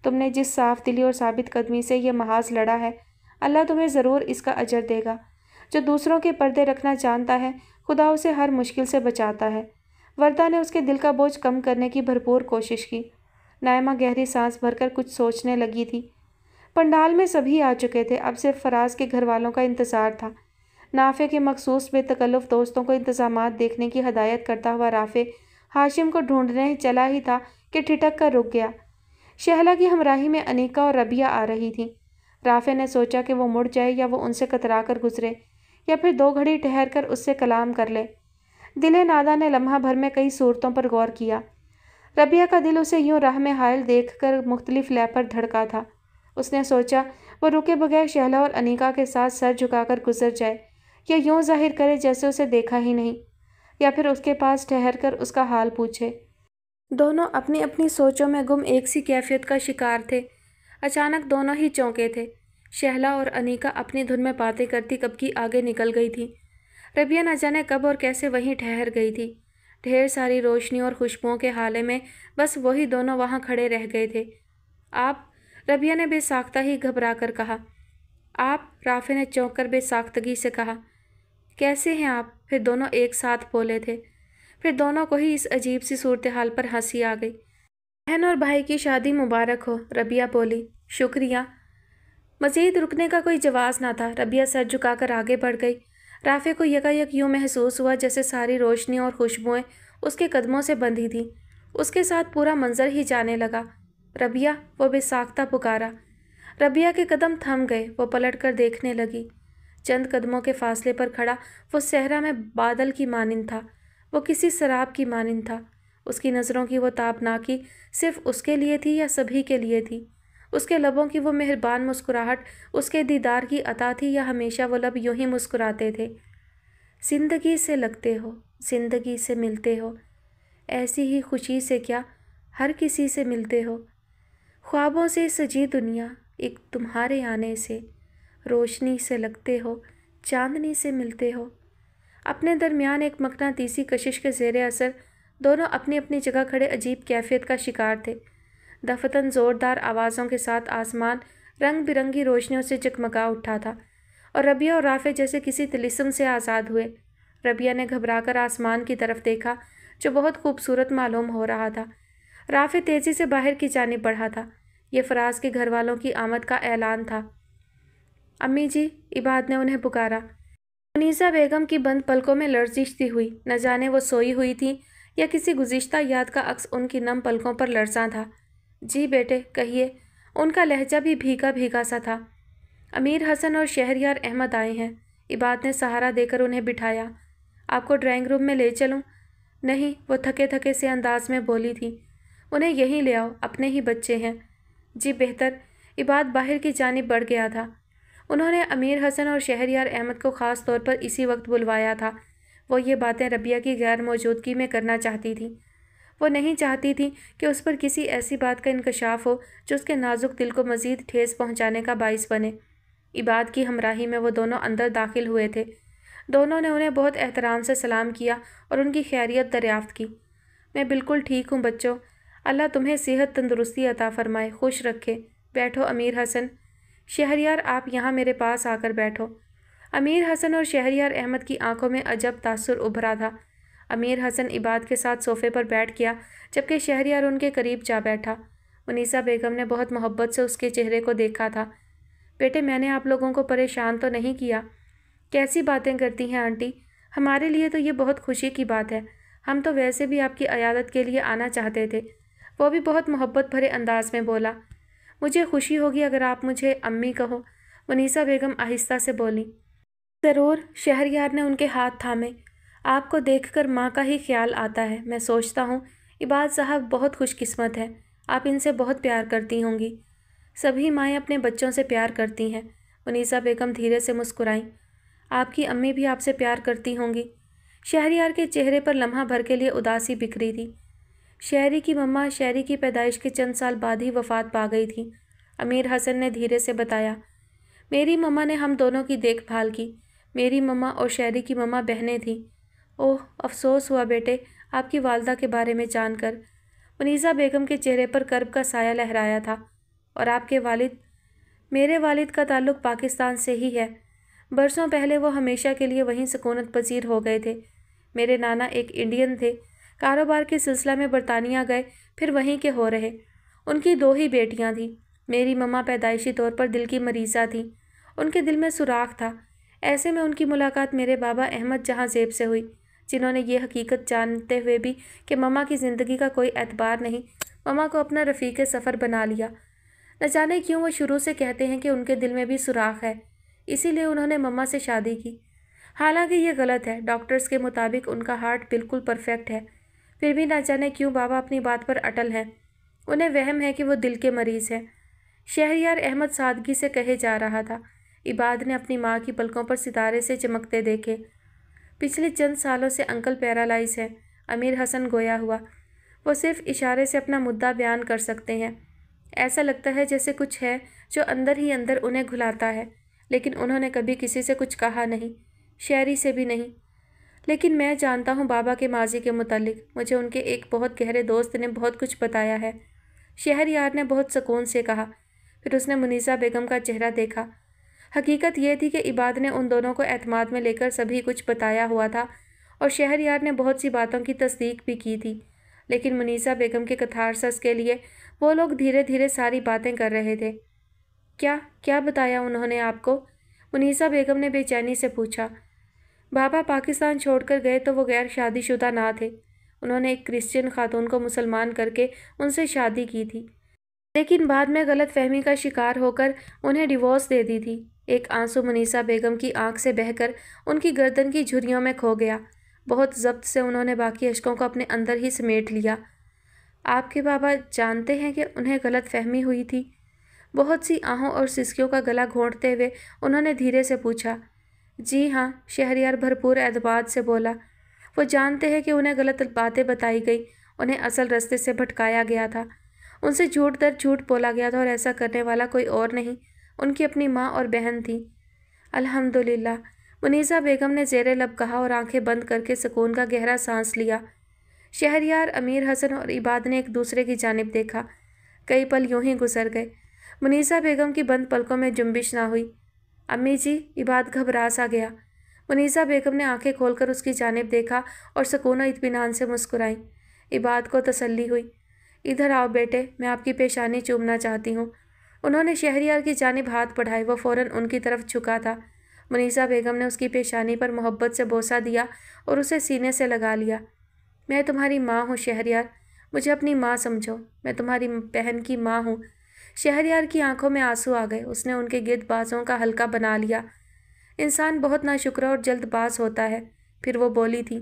A: تم نے جس صاف دلی اور ثابت قدمی سے یہ محاذ لڑا ہے، اللہ تمہیں ضرور اس کا اجر دے گا۔ جو دوسروں کے پردے رکھنا جانتا ہے، خدا اسے ہر مشکل سے بچاتا ہے۔ وردہ نے اس کے دل کا بوجھ کم کرنے کی بھرپور کوشش کی۔ نائمہ گہری سانس بھر کر کچھ سوچنے لگی تھی۔ پنڈال میں سبھی آ چکے تھے، اب صرف فراز کے گھر والوں کا انتظار تھا۔ نافع کے مخصوص بے تکلف دوستوں کو انتظامات دیکھنے کی ہدایت کرتا ہوا رافع ہاشم کو ڈھونڈنے چلا ہی تھا کہ ٹھٹک کر رک گیا۔ شہلا کی ہمراہی میں انیکا اور ربیہ آ رہی تھیں۔ رافع نے سوچا کہ وہ مڑ جائے یا وہ ان سے کترا کر گزرے یا پھر 2 گھڑی ٹھہر کر اس سے کلام کر لے۔ دل نادا نے لمحہ بھر میں کئی صورتوں پر غور کیا۔ ربیہ کا دل اسے یوں راہ میں حائل دیکھ کر مختلف لے پر دھڑکا تھا۔ اس نے سوچا وہ رکے بغیر شہلا اور انیکا کے ساتھ سر جھکا کر گزر جائے، یا یوں ظاہر کرے جیسے اسے دیکھا ہی نہیں، یا پھر اس کے پاس ٹھہر کر اس کا حال پوچھے۔ دونوں اپنی اپنی سوچوں میں گم ایک سی کیفیت کا شکار تھے۔ اچانک دونوں ہی چونکے تھے۔ شہلا اور انیکا اپنی دھن میں باتیں کرتی کب کی آگے نکل گئی تھی۔ ربیہ نہ جانے کب اور کیسے وہیں ٹھہر گئی تھی۔ ڈھیر ساری روشنی اور خوشبوؤں کے حالے میں بس وہی دونوں وہاں کھڑے رہ گئے تھے۔ آپ، ربیہ نے بے ساختہ ہی گھبرا کر کہا۔ آپ، رافع نے چونک کر بے ساختگی سے کہا۔ کیسے ہیں آپ؟ پھر دونوں ایک ساتھ بولے تھے۔ پھر دونوں کو ہی اس عجیب سی صورتحال پر ہنسی آ گئی۔ بہن اور بھائی کی شادی مبارک ہو، ربیہ بولی۔ شکریہ۔ مزید رکنے کا کوئی جواز نہ تھا۔ ربیہ سر جھکا کر آگے بڑھ گئی۔ رافع کو یکایک یوں محسوس ہوا جیسے ساری روشنی اور خوشبوئیں اس کے قدموں سے بندھی تھیں۔ اس کے ساتھ پورا منظر ہی جانے لگا۔ ربیہ، وہ بے ساختہ پکارا۔ ربیہ کے قدم تھم گئے، وہ پلٹ کر دیکھنے لگی۔ چند قدموں کے فاصلے پر کھڑا وہ صحرا میں بادل کی مانند تھا، وہ کسی سراب کی مانند تھا۔ اس کی نظروں کی وہ تابناکی صرف اس کے لیے تھی یا سبھی کے لیے تھی؟ اس کے لبوں کی وہ مہربان مسکراہٹ اس کے دیدار کی عطا تھی یا ہمیشہ وہ لب یوں ہی مسکراتے تھے؟ زندگی سے لگتے ہو، زندگی سے ملتے ہو، ایسی ہی خوشی سے کیا ہر کسی سے ملتے ہو؟ خوابوں سے سجی دنیا ایک تمہارے آنے سے، روشنی سے لگتے ہو، چاندنی سے ملتے ہو۔ اپنے درمیان ایک مقناطیسی کشش کے زیر اثر دونوں اپنی اپنی جگہ کھڑے عجیب کیفیت کا شکار تھے۔ دفتن زوردار آوازوں کے ساتھ آسمان رنگ برنگی روشنیوں سے جگمگا اٹھا تھا، اور ربیہ اور رافع جیسے کسی طلسم سے آزاد ہوئے۔ ربیہ نے گھبرا کر آسمان کی طرف دیکھا جو بہت خوبصورت معلوم ہو رہا تھا۔ رافع تیزی سے باہر کی جانب بڑھا تھا۔ یہ فراز کے گھر والوں کی آمد کا اعلان تھا۔ امی جی، عباد نے انہیں پکارا۔ منیزہ بیگم کی بند پلکوں میں لرزش سی ہوئی، نہ جانے وہ سوئی ہوئی تھیں یا کسی گزشتہ یاد کا عکس ان کی نم پلکوں پر لرزاں تھا۔ جی بیٹے، کہیے۔ ان کا لہجہ بھی بھیگا بھیگا سا تھا۔ امیر حسن اور شہریار احمد آئے ہیں، عباد نے سہارا دے کر انہیں بٹھایا۔ آپ کو ڈرائنگ روم میں لے چلوں؟ نہیں، وہ تھکے تھکے سے انداز میں بولی تھی۔ انہیں یہیں لے آؤ، اپنے ہی بچے ہیں۔ جی بہتر۔ عباد باہر کی جانب بڑھ گیا تھا۔ انہوں نے امیر حسن اور شہریار احمد کو خاص طور پر اسی وقت بلوایا تھا۔ وہ یہ باتیں ربیہ کی غیر موجودگی میں کرنا چاہتی تھی۔ وہ نہیں چاہتی تھی کہ اس پر کسی ایسی بات کا انکشاف ہو جو اس کے نازک دل کو مزید ٹھیس پہنچانے کا باعث بنے۔ عباد کی ہمراہی میں وہ دونوں اندر داخل ہوئے تھے۔ دونوں نے انہیں بہت احترام سے سلام کیا اور ان کی خیریت دریافت کی۔ میں بالکل ٹھیک ہوں بچوں، اللہ تمہیں صحت تندرستی عطا فرمائے، خوش رکھے۔ بیٹھو امیر حسن۔ شہریار، آپ یہاں میرے پاس آ کر بیٹھو۔ امیر حسن اور شہریار احمد کی آنکھوں میں عجب تاثر ابھرا تھا۔ امیر حسن عباد کے ساتھ صوفے پر بیٹھ گیا جبکہ شہریار ان کے قریب جا بیٹھا۔ منیزہ بیگم نے بہت محبت سے اس کے چہرے کو دیکھا تھا۔ بیٹے، میں نے آپ لوگوں کو پریشان تو نہیں کیا؟ کیسی باتیں کرتی ہیں آنٹی، ہمارے لیے تو یہ بہت خوشی کی بات ہے۔ ہم تو ویسے بھی آپ کی عیادت کے لیے آنا چاہتے تھے۔ وہ بھی بہت محبت بھرے انداز میں بولا۔ مجھے خوشی ہوگی اگر آپ مجھے امی کہو، منیزہ بیگم آہستہ سے بولی۔ ضرور، شہریار نے ان کے ہاتھ تھامے۔ آپ کو دیکھ کر ماں کا ہی خیال آتا ہے۔ میں سوچتا ہوں عباد صاحب بہت خوش قسمت ہیں، آپ ان سے بہت پیار کرتی ہوں گی۔ سبھی مائیں اپنے بچوں سے پیار کرتی ہیں، منیزہ بیگم دھیرے سے مسکرائیں۔ آپ کی امی بھی آپ سے پیار کرتی ہوں گی۔ شہریار کے چہرے پر لمحہ بھر کے لیے اداسی بکھری تھی۔ شہری کی مما شہری کی پیدائش کے چند سال بعد ہی وفات پا گئی تھی، امیر حسن نے دھیرے سے بتایا۔ میری مما نے ہم دونوں کی دیکھ بھال کی۔ میری مما اور شہری کی مما بہنیں تھیں۔ اوہ، افسوس ہوا بیٹے آپ کی والدہ کے بارے میں جان کر۔ منیزہ بیگم کے چہرے پر کرب کا سایہ لہرایا تھا۔ اور آپ کے والد؟ میرے والد کا تعلق پاکستان سے ہی ہے۔ برسوں پہلے وہ ہمیشہ کے لیے وہیں سکونت پذیر ہو گئے تھے۔ میرے نانا ایک انڈین تھے، کاروبار کے سلسلہ میں برطانیہ گئے، پھر وہیں کے ہو رہے۔ ان کی 2 ہی بیٹیاں تھیں۔ میری مما پیدائشی طور پر دل کی مریضہ تھیں، ان کے دل میں سوراخ تھا۔ ایسے میں ان کی ملاقات میرے بابا احمد جہاں زیب سے ہوئی، جنہوں نے یہ حقیقت جانتے ہوئے بھی کہ مما کی زندگی کا کوئی اعتبار نہیں، مما کو اپنا رفیق سفر بنا لیا۔ نہ جانے کیوں وہ شروع سے کہتے ہیں کہ ان کے دل میں بھی سوراخ ہے، اسی لیے انہوں نے مما سے شادی کی۔ حالانکہ یہ غلط ہے، ڈاکٹرز کے مطابق ان کا ہارٹ بالکل پرفیکٹ ہے، پھر بھی نہ جانے کیوں بابا اپنی بات پر اٹل ہیں۔ انہیں وہم ہے کہ وہ دل کے مریض ہیں۔ شہریار احمد سادگی سے کہے جا رہا تھا۔ عباد نے اپنی ماں کی پلکوں پر ستارے سے چمکتے دیکھے۔ پچھلے چند سالوں سے انکل پیرالائز ہیں۔ امیر حسن گویا ہوا۔ وہ صرف اشارے سے اپنا مدعا بیان کر سکتے ہیں۔ ایسا لگتا ہے جیسے کچھ ہے جو اندر ہی اندر انہیں گھلاتا ہے، لیکن انہوں نے کبھی کسی سے کچھ کہا نہیں، شہری سے بھی نہیں۔ لیکن میں جانتا ہوں بابا کے ماضی کے متعلق، مجھے ان کے ایک بہت گہرے دوست نے بہت کچھ بتایا ہے، شہریار نے بہت سکون سے کہا۔ پھر اس نے منیزہ بیگم کا چہرہ دیکھا۔ حقیقت یہ تھی کہ عباد نے ان دونوں کو اعتماد میں لے کر سبھی کچھ بتایا ہوا تھا، اور شہریار نے بہت سی باتوں کی تصدیق بھی کی تھی، لیکن منیزہ بیگم کے کتھارسس کے لیے وہ لوگ دھیرے دھیرے ساری باتیں کر رہے تھے۔ کیا بتایا انہوں نے آپ کو؟ منیزہ بیگم نے بے چینی سے پوچھا۔ بابا پاکستان چھوڑ کر گئے تو وہ غیر شادی شدہ نہ تھے۔ انہوں نے ایک کرسچن خاتون کو مسلمان کر کے ان سے شادی کی تھی، لیکن بعد میں غلط فہمی کا شکار ہو کر انہیں ڈیورس دے دی تھی۔ ایک آنسو منیزہ بیگم کی آنکھ سے بہہ کر ان کی گردن کی جھریوں میں کھو گیا۔ بہت ضبط سے انہوں نے باقی اشکوں کو اپنے اندر ہی سمیٹ لیا۔ آپ کے بابا جانتے ہیں کہ انہیں غلط فہمی ہوئی تھی؟ بہت سی آہوں اور سسکیوں کا گلا گھونٹتے ہوئے انہوں نے دھیرے سے پوچھا۔ جی ہاں، شہریار بھرپور اعتماد سے بولا۔ وہ جانتے ہیں کہ انہیں غلط باتیں بتائی گئی، انہیں اصل رستے سے بھٹکایا گیا تھا، ان سے جھوٹ در جھوٹ بولا گیا تھا، اور ایسا کرنے والا کوئی اور نہیں، ان کی اپنی ماں اور بہن تھی۔ الحمدللہ، منیزہ بیگم نے زیر لب کہا اور آنکھیں بند کر کے سکون کا گہرا سانس لیا۔ شہریار، امیر حسن اور عباد نے ایک دوسرے کی جانب دیکھا۔ کئی پل یوں ہی گزر گئے۔ منیزہ بیگم کی بند پلکوں میں جنبش نہ ہوئی۔ امی جی، عباد گھبرا سا گیا۔ منیزہ بیگم نے آنکھیں کھول کر اس کی جانب دیکھا اور سکون و اطمینان سے مسکرائیں۔ عباد کو تسلی ہوئی۔ ادھر آؤ بیٹے، میں آپ کی پیشانی چومنا چاہتی ہوں۔ انہوں نے شہریار کی جانب ہاتھ بڑھائے، وہ فوراً ان کی طرف جھکا تھا۔ منیزہ بیگم نے اس کی پیشانی پر محبت سے بوسہ دیا اور اسے سینے سے لگا لیا۔ میں تمہاری ماں ہوں شہریار، مجھے اپنی ماں سمجھو، میں تمہاری بہن کی ماں ہوں۔ شہریار کی آنکھوں میں آنسو آ گئے، اس نے ان کے گرد بازوں کا حلقہ بنا لیا۔ انسان بہت ناشکرا اور جلد باز ہوتا ہے۔ پھر وہ بولی تھی،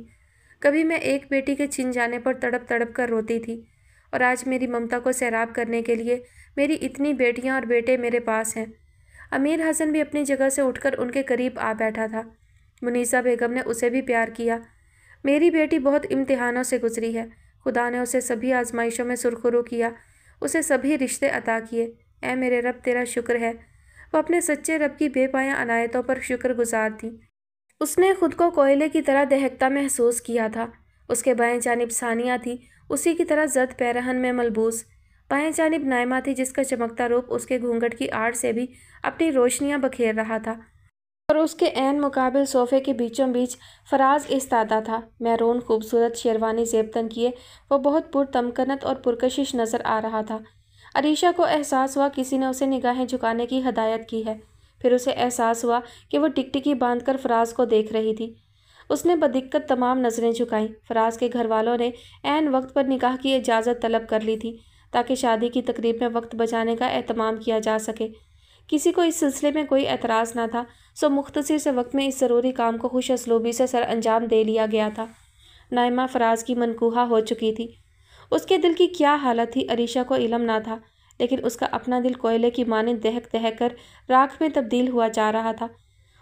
A: کبھی میں ایک بیٹی کے چھن جانے پر تڑپ تڑپ کر روتی تھی، اور آج میری ممتا کو سیراب کرنے کے لیے میری اتنی بیٹیاں اور بیٹے میرے پاس ہیں۔ امیر حسن بھی اپنی جگہ سے اٹھ کر ان کے قریب آ بیٹھا تھا۔ منیزہ بیگم نے اسے بھی پیار کیا۔ میری بیٹی بہت امتحانوں سے گزری ہے، خدا نے اسے سبھی آزمائشوں میں سرخرو کیا، اسے سبھی رشتے عطا کیے۔ اے میرے رب، تیرا شکر ہے۔ وہ اپنے سچے رب کی بے پایاں عنایتوں پر شکر گزار تھی۔ اس نے خود کو کوئلے کی طرح دہکتا محسوس کیا تھا۔ اس کے بائیں جانب ثانیہ تھی، اسی کی طرح زرد پیرہن میں ملبوس۔ بائیں جانب نائمہ تھی، جس کا چمکتا روپ اس کے گھونگھٹ کی آڑ سے بھی اپنی روشنیاں بکھیر رہا تھا، اور اس کے عین مقابل صوفے کے بیچوں بیچ فراز ایستادہ تھا، میرون خوبصورت شیروانی زیب تن کیے۔ وہ بہت پرتمکنت اور پرکشش نظر آ رہا تھا۔ عریشہ کو احساس ہوا کسی نے اسے نگاہیں جھکانے کی ہدایت کی ہے۔ پھر اسے احساس ہوا کہ وہ ٹکٹکی باندھ کر فراز کو دیکھ رہی تھی۔ اس نے بدقت تمام نظریں جھکائیں۔ فراز کے گھر والوں نے عین وقت پر نکاح کی اجازت طلب کر لی تھی، تاکہ شادی کی تقریب میں وقت بچانے کا اہتمام کیا جا سکے۔ کسی کو اس سلسلے میں کوئی اعتراض نہ تھا، سو مختصر سے وقت میں اس ضروری کام کو خوش اسلوبی سے سر انجام دے لیا گیا تھا۔ نائمہ فراز کی منقوحہ ہو چکی تھی۔ اس کے دل کی کیا حالت تھی عریشہ کو علم نہ تھا، لیکن اس کا اپنا دل کوئلے کی مانند دہک دہک کر راکھ میں تبدیل ہوا جا رہا تھا۔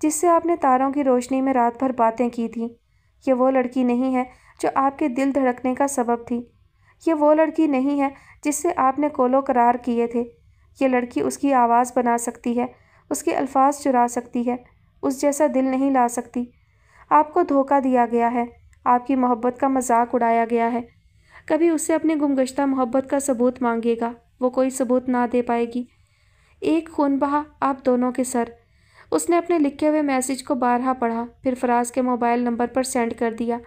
A: جس سے آپ نے تاروں کی روشنی میں رات بھر باتیں کی تھیں۔ یہ وہ لڑکی نہیں ہے جو آپ کے دل دھڑکنے کا سبب تھی۔ یہ وہ لڑکی نہیں ہے جس سے آپ نے کولو قرار کیے تھے۔ یہ لڑکی اس کی آواز بنا سکتی ہے، اس کے الفاظ چرا سکتی ہے، اس جیسا دل نہیں لا سکتی۔ آپ کو دھوکہ دیا گیا ہے، آپ کی محبت کا مذاق اڑایا گیا ہے۔ کبھی اس سے اپنی گمگشتہ محبت کا ثبوت مانگے گا، وہ کوئی ثبوت نہ دے پائے گی۔ ایک خون بہا آپ دونوں کے سر۔ اس نے اپنے لکھے ہوئے میسج کو بارہا پڑھا، پھر فراز کے موبائل نمبر پر سینڈ کر دیا۔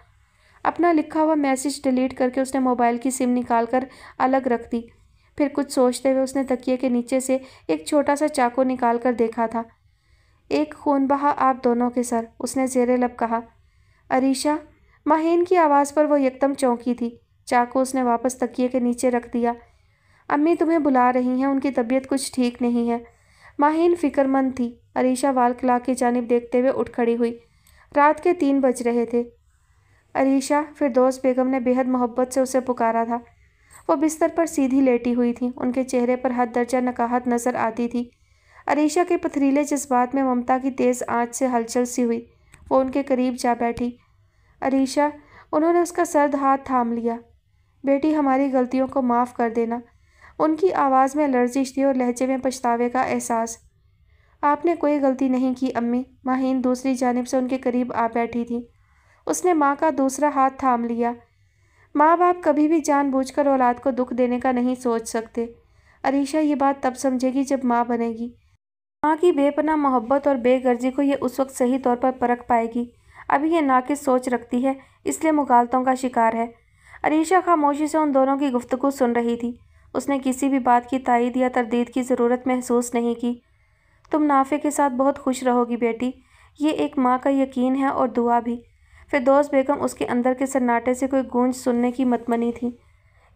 A: اپنا لکھا ہوا میسج ڈیلیٹ کر کے اس نے موبائل کی سم نکال کر الگ رکھ دی۔ پھر کچھ سوچتے ہوئے اس نے تکیے کے نیچے سے ایک چھوٹا سا چاقو نکال کر دیکھا تھا۔ ایک خون بہا آپ دونوں کے سر، اس نے زیر لب کہا۔ عریشہ، ماہین کی آواز پر وہ یکدم چونکی تھی۔ چاقو اس نے واپس تکیے کے نیچے رکھ دیا۔ امی تمہیں بلا رہی ہیں، ان کی طبیعت کچھ ٹھیک نہیں ہے۔ ماہین فکر مند تھی۔ عریشہ وال کلاک کی جانب دیکھتے ہوئے اٹھ کھڑی ہوئی۔ رات کے 3 بج رہے تھے۔ عریشہ، فردوس بیگم نے بے حد محبت سے اسے پکارا تھا۔ وہ بستر پر سیدھی لیٹی ہوئی تھیں، ان کے چہرے پر حد درجہ نکاہت نظر آتی تھی۔ عریشہ کے پتھریلے جذبات میں ممتا کی تیز آنچ سے ہلچل سی ہوئی۔ وہ ان کے قریب جا بیٹھی۔ عریشہ، انہوں نے اس کا سرد ہاتھ تھام لیا۔ بیٹی، ہماری غلطیوں کو معاف کر دینا۔ ان کی آواز میں لرزش تھی اور لہجے میں پچھتاوے کا احساس۔ آپ نے کوئی غلطی نہیں کی امی۔ ماہین دوسری جانب سے ان کے قریب آ بیٹھی تھی۔ اس نے ماں کا دوسرا ہاتھ تھام لیا۔ ماں باپ کبھی بھی جان بوجھ کر اولاد کو دکھ دینے کا نہیں سوچ سکتے۔ عریشہ یہ بات تب سمجھے گی جب ماں بنے گی۔ ماں کی بے پناہ محبت اور بے غرضی کو یہ اس وقت صحیح طور پر پرکھ پائے گی۔ ابھی یہ ناقص سوچ رکھتی ہے، اس لیے مغالطوں کا شکار ہے۔ عریشہ خاموشی سے ان دونوں کی گفتگو سن رہی تھی۔ اس نے کسی بھی بات کی تائید یا تردید کی ضرورت محسوس نہیں کی۔ تم نافع کے ساتھ بہت خوش رہو گی بیٹی، یہ ایک ماں کا یقین ہے اور دعا بھی۔ فردوس بیگم اس کے اندر کے سناٹے سے کوئی گونج سننے کی مطمئنی تھی۔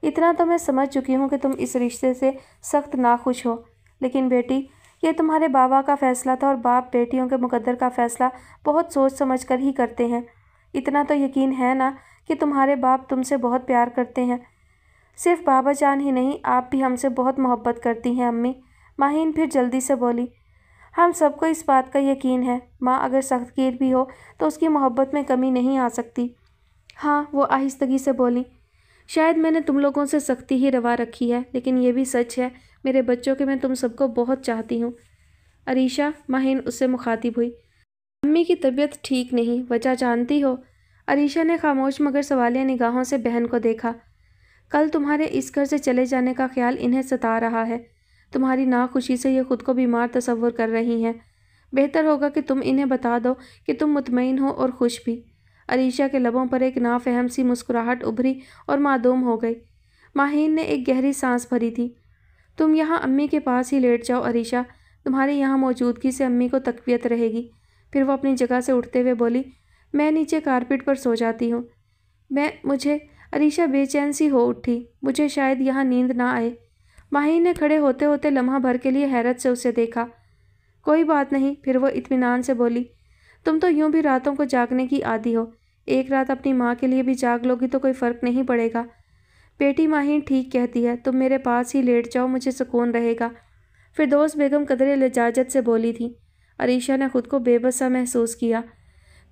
A: اتنا تو میں سمجھ چکی ہوں کہ تم اس رشتے سے سخت ناخوش ہو، لیکن بیٹی، یہ تمہارے بابا کا فیصلہ تھا اور باپ بیٹیوں کے مقدر کا فیصلہ بہت سوچ سمجھ کر ہی کرتے ہیں۔ اتنا تو یقین ہے نا کہ تمہارے باپ تم سے بہت پیار کرتے ہیں۔ صرف بابا جان ہی نہیں، آپ بھی ہم سے بہت محبت کرتی ہیں امی۔ ماہین پھر جلدی سے بولی۔ ہم سب کو اس بات کا یقین ہے، ماں اگر سخت گیر بھی ہو تو اس کی محبت میں کمی نہیں آ سکتی۔ ہاں، وہ آہستگی سے بولی۔ شاید میں نے تم لوگوں سے سختی ہی روا رکھی ہے، لیکن یہ بھی سچ ہے میرے بچوں کہ میں تم سب کو بہت چاہتی ہوں۔ عریشہ، ماہین اس سے مخاطب ہوئی۔ امی کی طبیعت ٹھیک نہیں، وجہ جانتی ہو؟ عریشہ نے خاموش مگر سوالیہ نگاہوں سے بہن کو دیکھا۔ کل تمہارے اس گھر سے چلے جانے کا خیال انہیں ستا رہا ہے۔ تمہاری ناخوشی سے یہ خود کو بیمار تصور کر رہی ہیں۔ بہتر ہوگا کہ تم انہیں بتا دو کہ تم مطمئن ہو اور خوش بھی۔ عریشہ کے لبوں پر ایک نافہم سی مسکراہٹ ابھری اور معدوم ہو گئی۔ ماہین نے ایک گہری سانس بھری تھی۔ تم یہاں امی کے پاس ہی لیٹ جاؤ عریشہ، تمہاری یہاں موجودگی سے امی کو تقویت رہے گی۔ پھر وہ اپنی جگہ سے اٹھتے ہوئے بولی، میں نیچے کارپیٹ پر سو جاتی ہوں۔ مجھے عریشہ بے چین سی ہو اٹھی۔ مجھے شاید یہاں نیند نہ آئے۔ ماہین نے کھڑے ہوتے ہوتے لمحہ بھر کے لیے حیرت سے اسے دیکھا۔ کوئی بات نہیں، پھر وہ اطمینان سے بولی، تم تو یوں بھی راتوں کو جاگنے کی عادی ہو، ایک رات اپنی ماں کے لیے بھی جاگ لوگی تو کوئی فرق نہیں پڑے گا۔ بیٹی، ماہین ٹھیک کہتی ہے، تم میرے پاس ہی لیٹ جاؤ، مجھے سکون رہے گا۔ فردوس بیگم قدرے لجاجت سے بولی تھی۔ عریشہ نے خود کو بے بس سا محسوس کیا۔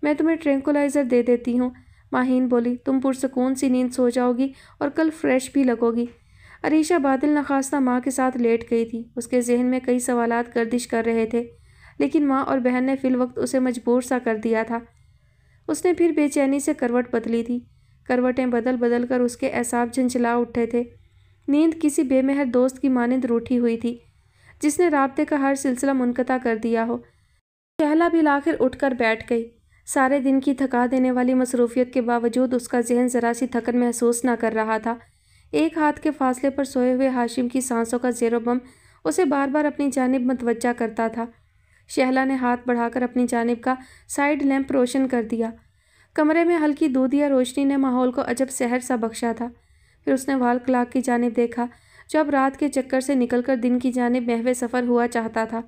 A: میں تمہیں ٹرینکولائزر دے دیتی ہوں، ماہین بولی، تم پرسکون سی نیند سو جاؤ گی اور کل فریش بھی لگو گی۔ عریشہ بادل نخواستہ ماں کے ساتھ لیٹ گئی تھی۔ اس کے ذہن میں کئی سوالات گردش کر رہے تھے، لیکن ماں اور بہن نے فی الوقت اسے مجبور سا کر دیا تھا۔ اس نے پھر بے چینی سے کروٹ بدلی تھی۔ کروٹیں بدل بدل کر اس کے اعصاب جھنجھلا اٹھے تھے۔ نیند کسی بے مہر دوست کی مانند روٹھی ہوئی تھی، جس نے رابطے کا ہر سلسلہ منقطع کر دیا ہو۔ شہلا بالآخر اٹھ کر بیٹھ گئی۔ سارے دن کی تھکا دینے والی مصروفیت کے باوجود اس کا ذہن ذرا سی تھکن محسوس نہ کر رہا تھا۔ ایک ہاتھ کے فاصلے پر سوئے ہوئے ہاشم کی سانسوں کا زیر و بم اسے بار بار اپنی جانب متوجہ کرتا تھا۔ شہلا نے ہاتھ بڑھا کر اپنی جانب کا سائیڈ لیمپ روشن کر دیا۔ کمرے میں ہلکی دودھیا روشنی نے ماحول کو عجب سحر سا بخشا تھا۔ پھر اس نے وال کلاک کی جانب دیکھا، جو اب رات کے چکر سے نکل کر دن کی جانب محو سفر ہوا چاہتا تھا۔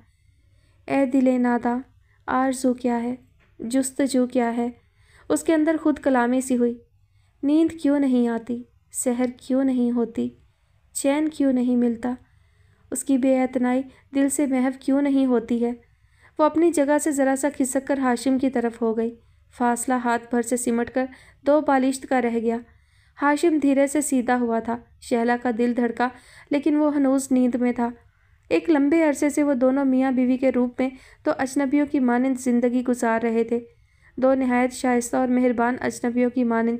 A: اے دل ناداں، آرزو کیا ہے، جستجو کیا ہے؟ اس کے اندر خود کلامی سی ہوئی۔ نیند کیوں نہیں آتی؟ سحر کیوں نہیں ہوتی؟ چین کیوں نہیں ملتا؟ اس کی بے اعتنائی دل سے محو کیوں نہیں ہوتی ہے؟ وہ اپنی جگہ سے ذرا سا کھسک کر ہاشم کی طرف ہو گئی۔ فاصلہ ہاتھ بھر سے سمٹ کر 2 بالشت کا رہ گیا۔ ہاشم دھیرے سے سیدھا ہوا تھا۔ شہلا کا دل دھڑکا، لیکن وہ ہنوز نیند میں تھا۔ ایک لمبے عرصے سے وہ دونوں میاں بیوی کے روپ میں تو اجنبیوں کی مانند زندگی گزار رہے تھے، 2 نہایت شائستہ اور مہربان اجنبیوں کی مانند،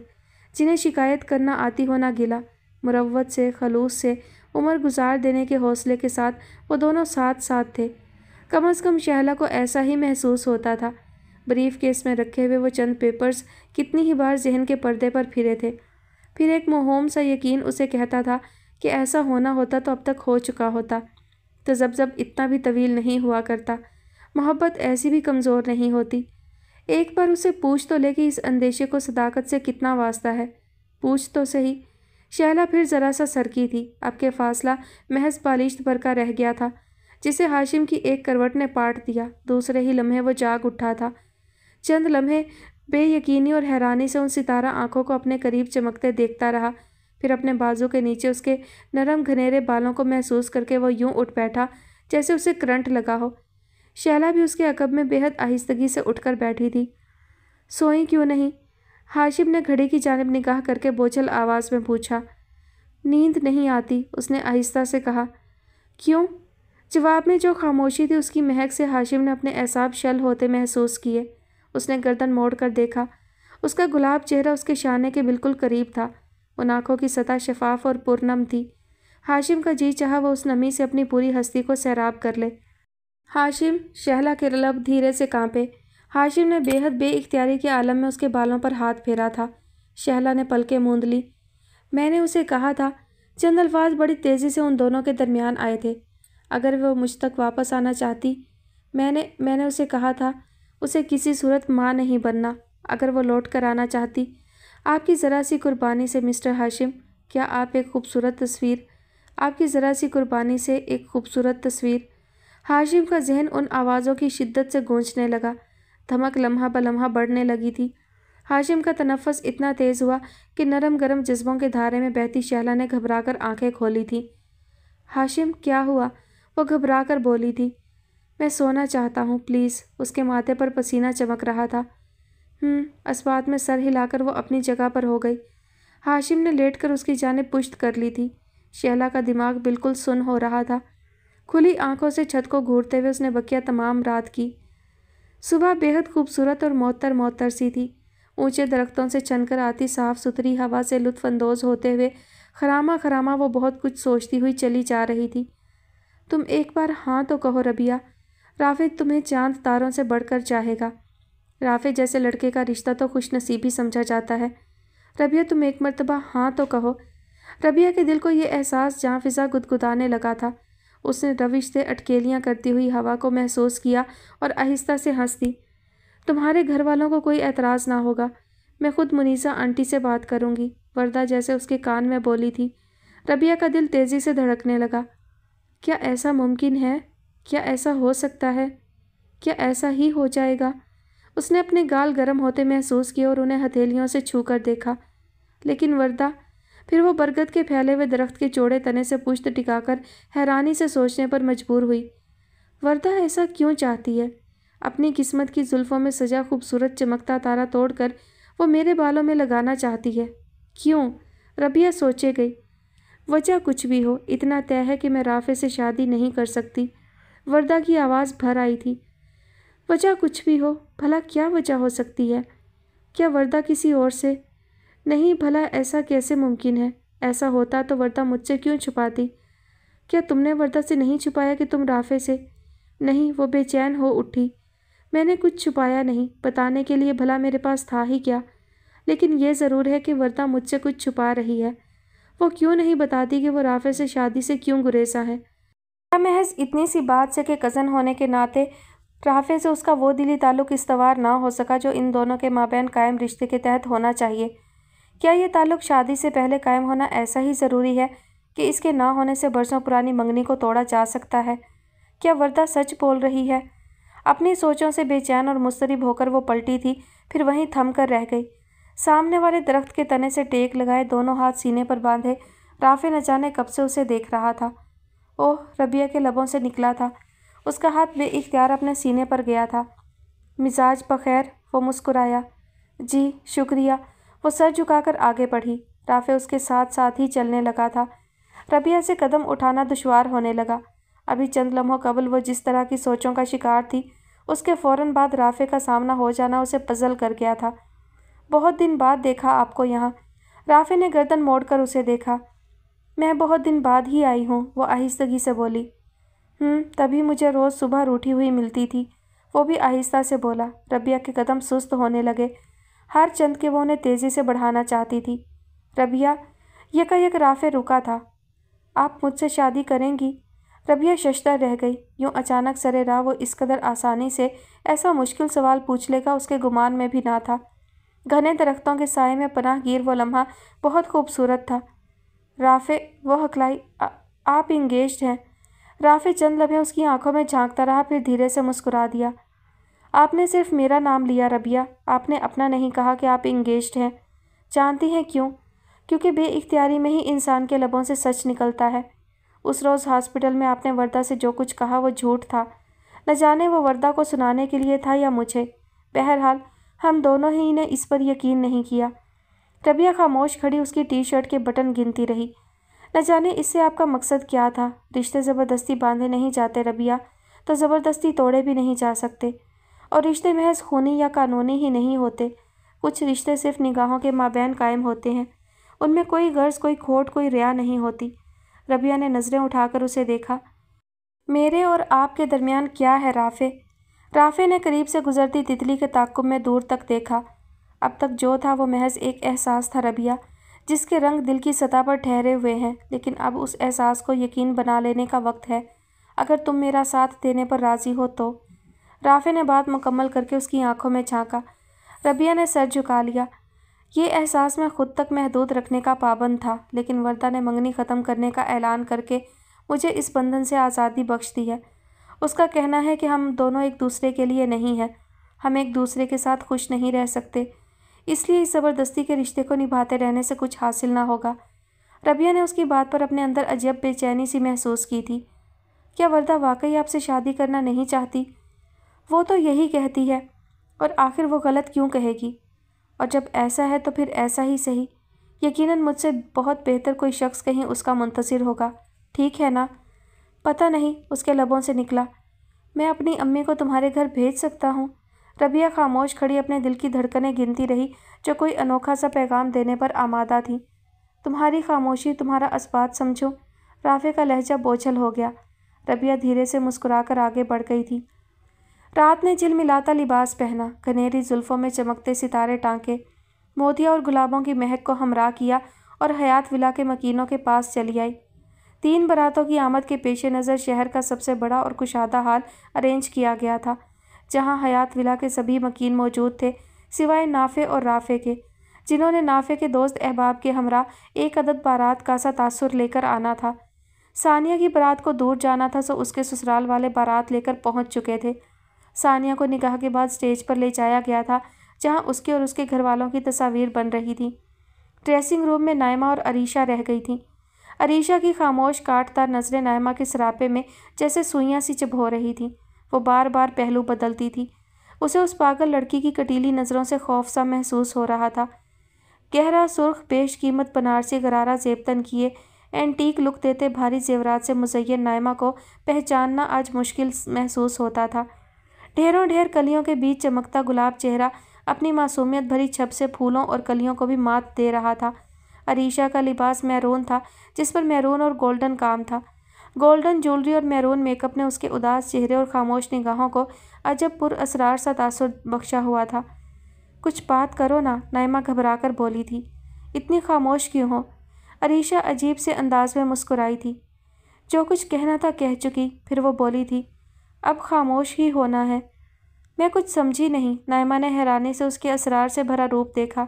A: جنہیں شکایت کرنا آتی ہونا گلا، مروت سے، خلوص سے عمر گزار دینے کے حوصلے کے ساتھ وہ دونوں ساتھ ساتھ تھے۔ کم از کم شہلا کو ایسا ہی محسوس ہوتا تھا۔ بریف کیس میں رکھے ہوئے وہ چند پیپرز کتنی ہی بار ذہن کے پردے پر پھرے تھے، پھر ایک موہوم سا یقین اسے کہتا تھا کہ ایسا ہونا ہوتا تو اب تک ہو چکا ہوتا۔ تذبذب اتنا بھی طویل نہیں ہوا کرتا، محبت ایسی بھی کمزور نہیں ہوتی۔ ایک بار اسے پوچھ تو لے کہ اس اندیشے کو صداقت سے کتنا واسطہ ہے، پوچھ تو صحیح۔ شہلا پھر ذرا سا سرکی تھی، اب کے فاصلہ محض بالشت بھر کا رہ گیا تھا، جسے ہاشم کی ایک کروٹ نے پاٹ دیا۔ دوسرے ہی لمحے وہ جاگ اٹھا تھا۔ چند لمحے بے یقینی اور حیرانی سے ان ستارہ آنکھوں کو اپنے قریب چمکتے دیکھتا رہا، پھر اپنے بازو کے نیچے اس کے نرم گھنیرے بالوں کو محسوس کر کے وہ یوں اٹھ بیٹھا جیسے اسے کرنٹ لگا ہو۔ شہلا بھی اس کے عقب میں بے حد آہستگی سے اٹھ کر بیٹھی تھی۔ سوئی کیوں نہیں؟ ہاشم نے گھڑی کی جانب نگاہ کر کے بوجھل آواز میں پوچھا۔ نیند نہیں آتی، اس نے آہستہ سے کہا۔ کیوں؟ جواب میں جو خاموشی تھی اس کی مہک سے ہاشم نے اپنے اعصاب شل ہوتے محسوس کیے۔ اس نے گردن موڑ کر دیکھا، اس کا گلاب چہرہ اس کے شانے کے بالکل قریب تھا، ان آنکھوں کی سطح شفاف اور پرنم تھی۔ ہاشم کا جی چاہا وہ اس نمی سے اپنی پوری ہستی کو سیراب کر لے۔ ہاشم، شہلا کے لب دھیرے سے کانپے۔ ہاشم نے بے حد بے اختیاری کے عالم میں اس کے بالوں پر ہاتھ پھیرا تھا۔ شہلا نے پلکیں موند لی۔ میں نے اسے کہا تھا، چند الفاظ بڑی تیزی سے ان دونوں کے درمیان آئے تھے، اگر وہ مجھ تک واپس آنا چاہتی۔ میں نے اسے کہا تھا، اسے کسی صورت ماں نہیں بننا، اگر وہ لوٹ کر آنا چاہتی۔ آپ کی ذرا سی قربانی سے مسٹر ہاشم، کیا آپ ایک خوبصورت تصویر، آپ کی ذرا سی قربانی سے ایک خوبصورت تصویر۔ ہاشم کا ذہن ان آوازوں کی شدت سے گونجنے لگا، دھمک لمحہ بلمحہ بڑھنے لگی تھی۔ ہاشم کا تنفس اتنا تیز ہوا کہ نرم گرم جذبوں کے دھارے میں بہتی شہلا نے گھبرا کر آنکھیں کھولی تھیں۔ ہاشم، کیا ہوا؟ وہ گھبرا کر بولی تھی۔ میں سونا چاہتا ہوں، پلیز۔ اس کے ماتھے پر پسینہ چمک رہا تھا۔ اس بات میں سر ہلا کر وہ اپنی جگہ پر ہو گئی۔ ہاشم نے لیٹ کر اس کی جانب پشت کر لی تھی۔ شہلا کا دماغ بالکل سن ہو رہا تھا۔ کھلی آنکھوں سے چھت کو گھورتے ہوئے اس نے بقیہ تمام رات کی۔ صبح بے حد خوبصورت اور معطر سی تھی۔ اونچے درختوں سے چن کر آتی صاف ستھری ہوا سے لطف اندوز ہوتے ہوئے خرامہ وہ بہت کچھ سوچتی ہوئی چلی جا رہی تھی۔ تم ایک بار ہاں تو کہو ربیہ، رافع تمہیں چاند تاروں سے بڑھ کر چاہے گا۔ رافع جیسے لڑکے کا رشتہ تو خوش نصیبی سمجھا جاتا ہے۔ ربیہ تم ایک مرتبہ ہاں تو کہو۔ ربیہ کے دل کو یہ احساس جاں فضا گدگدانے لگا تھا۔ اس نے روش سے اٹکیلیاں کرتی ہوئی ہوا کو محسوس کیا اور آہستہ سے ہنس دی۔ تمہارے گھر والوں کو کوئی اعتراض نہ ہوگا، میں خود منیسا آنٹی سے بات کروں گی، وردہ جیسے اس کے کان میں بولی تھی۔ ربیہ کا دل تیزی سے دھڑکنے لگا۔ کیا ایسا ممکن ہے؟ کیا ایسا ہو سکتا ہے؟ کیا ایسا ہی ہو جائے گا؟ اس نے اپنے گال گرم ہوتے محسوس کیے اور انہیں ہتھیلیوں سے چھو کر دیکھا۔ لیکن وردہ، پھر وہ برگد کے پھیلے ہوئے درخت کے چوڑے تنے سے پشت ٹکا کر حیرانی سے سوچنے پر مجبور ہوئی۔ وردہ ایسا کیوں چاہتی ہے؟ اپنی قسمت کی زلفوں میں سجا خوبصورت چمکتا تارا توڑ کر وہ میرے بالوں میں لگانا چاہتی ہے۔ کیوں؟ ربیہ سوچے گئی۔ وجہ کچھ بھی ہو، اتنا طے ہے کہ میں رافع سے شادی نہیں کر سکتی۔ وردہ کی آواز بھر آئی تھی۔ وجہ کچھ بھی ہو، بھلا کیا وجہ ہو سکتی ہے؟ کیا وردہ کسی اور سے؟ نہیں، بھلا ایسا کیسے ممکن ہے؟ ایسا ہوتا تو وردہ مجھ سے کیوں چھپاتی؟ کیا تم نے وردہ سے نہیں چھپایا کہ تم رافع سے؟ نہیں، وہ بے چین ہو اٹھی۔ میں نے کچھ چھپایا نہیں، بتانے کے لیے بھلا میرے پاس تھا ہی کیا؟ لیکن یہ ضرور ہے کہ وردہ مجھ سے کچھ چھپا رہی ہے۔ وہ کیوں نہیں بتاتی کہ وہ رافع سے شادی سے کیوں گریزاں ہے؟ کیا محض اتنی سی بات سے کہ کزن ہونے کے ناطے رافع سے اس کا وہ دلی تعلق استوار نہ ہو سکا جو ان دونوں کے مابین قائم رشتے کے تحت ہونا چاہیے؟ کیا یہ تعلق شادی سے پہلے قائم ہونا ایسا ہی ضروری ہے کہ اس کے نہ ہونے سے برسوں پرانی منگنی کو توڑا جا سکتا ہے؟ کیا وردہ سچ بول رہی ہے؟ اپنی سوچوں سے بے چین اور مضطرب ہو کر وہ پلٹی تھی، پھر وہیں تھم کر رہ گئی۔ سامنے والے درخت کے تنے سے ٹیک لگائے دونوں ہاتھ سینے پر باندھے رافع نہ جانے کب سے اسے دیکھ رہا تھا۔ اوہ، ربیہ کے لبوں سے نکلا تھا۔ اس کا ہاتھ بے اختیار اپنے سینے پر گیا تھا۔ مزاج بخیر؟ وہ مسکرایا۔ جی شکریہ۔ وہ سر جھکا کر آگے بڑھی۔ رافع اس کے ساتھ ساتھ ہی چلنے لگا تھا۔ ربیہ سے قدم اٹھانا دشوار ہونے لگا۔ ابھی چند لمحوں قبل وہ جس طرح کی سوچوں کا شکار تھی، اس کے فوراً بعد رافع کا سامنا ہو جانا اسے پزل کر گیا تھا۔ بہت دن بعد دیکھا آپ کو یہاں۔ رافع نے گردن موڑ کر اسے دیکھا۔ میں بہت دن بعد ہی آئی ہوں، وہ آہستگی سے بولی۔ تبھی مجھے روز صبح روٹھی ہوئی ملتی تھی، وہ بھی آہستہ سے بولا۔ ربیہ کے قدم سست ہونے لگے، ہر چند کے وہ انہیں تیزی سے بڑھانا چاہتی تھی۔ ربیہ، یکایک رافع رکا تھا۔ آپ مجھ سے شادی کریں گی؟ ربیہ ششدر رہ گئی۔ یوں اچانک سرے راہ وہ اس قدر آسانی سے ایسا مشکل سوال پوچھ لے گا اس کے گمان میں بھی نہ تھا۔ گھنے درختوں کے سائے میں پناہ گیر وہ لمحہ بہت خوبصورت تھا۔ رافع، وہ ہکلائی، آپ انگیجڈ ہیں؟ رافع چند لمحے اس کی آنکھوں میں جھانکتا رہا، پھر دھیرے سے مسکرا دیا۔ آپ نے صرف میرا نام لیا ربیہ، آپ نے اپنا نہیں کہا کہ آپ انگیجڈ ہیں۔ جانتی ہیں کیوں؟ کیونکہ بے اختیاری میں ہی انسان کے لبوں سے سچ نکلتا ہے۔ اس روز ہاسپٹل میں آپ نے وردہ سے جو کچھ کہا وہ جھوٹ تھا، نہ جانے وہ وردہ کو سنانے کے لیے تھا یا مجھے۔ بہرحال ہم دونوں ہی نے اس پر یقین نہیں کیا۔ ربیہ خاموش کھڑی اس کی ٹی شرٹ کے بٹن گنتی رہی۔ نہ جانے اس سے آپ کا مقصد کیا تھا؟ رشتے زبردستی باندھے نہیں جاتے ربیہ، تو زبردستی توڑے بھی نہیں جا سکتے۔ اور رشتے محض خونی یا قانونی ہی نہیں ہوتے، کچھ رشتے صرف نگاہوں کے مابین قائم ہوتے ہیں، ان میں کوئی غرض، کوئی کھوٹ، کوئی ریا نہیں ہوتی۔ ربیہ نے نظریں اٹھا کر اسے دیکھا۔ میرے اور آپ کے درمیان کیا ہے رافع؟ رافع نے قریب سے گزرتی تتلی کے تعاقب میں دور تک دیکھا۔ اب تک جو تھا وہ محض ایک احساس تھا ربیہ، جس کے رنگ دل کی سطح پر ٹھہرے ہوئے ہیں، لیکن اب اس احساس کو یقین بنا لینے کا وقت ہے۔ اگر تم میرا ساتھ دینے پر راضی ہو تو۔ رافع نے بات مکمل کر کے اس کی آنکھوں میں جھانکا۔ ربیہ نے سر جھکا لیا۔ یہ احساس میں خود تک محدود رکھنے کا پابند تھا، لیکن وردہ نے منگنی ختم کرنے کا اعلان کر کے مجھے اس بندھن سے آزادی بخش دی ہے۔ اس کا کہنا ہے کہ ہم دونوں ایک دوسرے کے لیے نہیں ہیں، ہم ایک دوسرے کے ساتھ خوش نہیں رہ سکتے، اس لیے اس زبردستی کے رشتے کو نبھاتے رہنے سے کچھ حاصل نہ ہوگا۔ ربیہ نے اس کی بات پر اپنے اندر عجب بے چینی سی محسوس کی تھی۔ کیا وردہ واقعی آپ سے شادی کرنا نہیں چاہتی؟ وہ تو یہی کہتی ہے، اور آخر وہ غلط کیوں کہے گی؟ اور جب ایسا ہے تو پھر ایسا ہی صحیح، یقیناً مجھ سے بہت بہتر کوئی شخص کہیں اس کا منتظر ہوگا، ٹھیک ہے نا؟ پتہ نہیں، اس کے لبوں سے نکلا۔ میں اپنی امی کو تمہارے گھر بھیج سکتا ہوں؟ ربیہ خاموش کھڑی اپنے دل کی دھڑکنیں گنتی رہی جو کوئی انوکھا سا پیغام دینے پر آمادہ تھی۔ تمہاری خاموشی تمہارا اثبات سمجھو؟ رافع کا لہجہ بوجھل ہو گیا۔ ربیہ دھیرے سے مسکرا کر آگے بڑھ گئی تھی۔ رات نے جھلملاتا لباس پہنا، گھنیری زلفوں میں چمکتے ستارے ٹانکے، موتیا اور گلابوں کی مہک کو ہمراہ کیا اور حیات ولا کے مکینوں کے پاس چلی آئی۔ 3 براتوں کی آمد کے پیش نظر شہر کا سب سے بڑا اور کشادہ ہال ارینج کیا گیا تھا، جہاں حیات ولا کے سبھی مکین موجود تھے سوائے نافع اور رافع کے، جنہوں نے نافع کے دوست احباب کے ہمراہ ایک عدد بارات کا سا تاثر لے کر آنا تھا۔ ثانیہ کی برات کو دور جانا تھا سو اس کے سسرال والے بارات لے کر پہنچ چکے تھے۔ ثانیہ کو نکاح کے بعد سٹیج پر لے جایا گیا تھا، جہاں اس کے اور اس کے گھر والوں کی تصاویر بن رہی تھیں۔ ڈریسنگ روم میں نائمہ اور عریشہ رہ گئی تھیں۔ عریشہ کی خاموش کاٹدار نظریں نائمہ کے سراپے میں جیسے سوئیاں سی چبھو رہی تھیں، وہ بار بار پہلو بدلتی تھی۔ اسے اس پاگل لڑکی کی کٹیلی نظروں سے خوف سا محسوس ہو رہا تھا۔ گہرا سرخ بیش قیمت بنارسی غرارہ زیبتن کیے اینٹیک لک دیتے بھاری زیورات سے مزین نائمہ کو پہچاننا آج مشکل محسوس ہوتا تھا۔ ڈھیروں ڈھیر کلیوں کے بیچ چمکتا گلاب چہرہ اپنی معصومیت بھری چھب سے پھولوں اور کلیوں کو بھی مات دے رہا تھا۔ عریشہ کا لباس میرون تھا، جس پر میرون اور گولڈن کام تھا۔ گولڈن جولری اور میرون میک اپ نے اس کے اداس چہرے اور خاموش نگاہوں کو عجب پر اسرار سا تاثر بخشا ہوا تھا۔ کچھ بات کرو نا، نائمہ گھبرا کر بولی تھی۔ اتنی خاموش کیوں ہو؟ عریشہ عجیب سے انداز میں مسکرائی تھی۔ جو کچھ کہنا تھا کہہ چکی، پھر وہ بولی تھی، اب خاموش ہی ہونا ہے۔ میں کچھ سمجھی نہیں۔ نائمہ نے حیرانی سے اس کے اسرار سے بھرا روپ دیکھا۔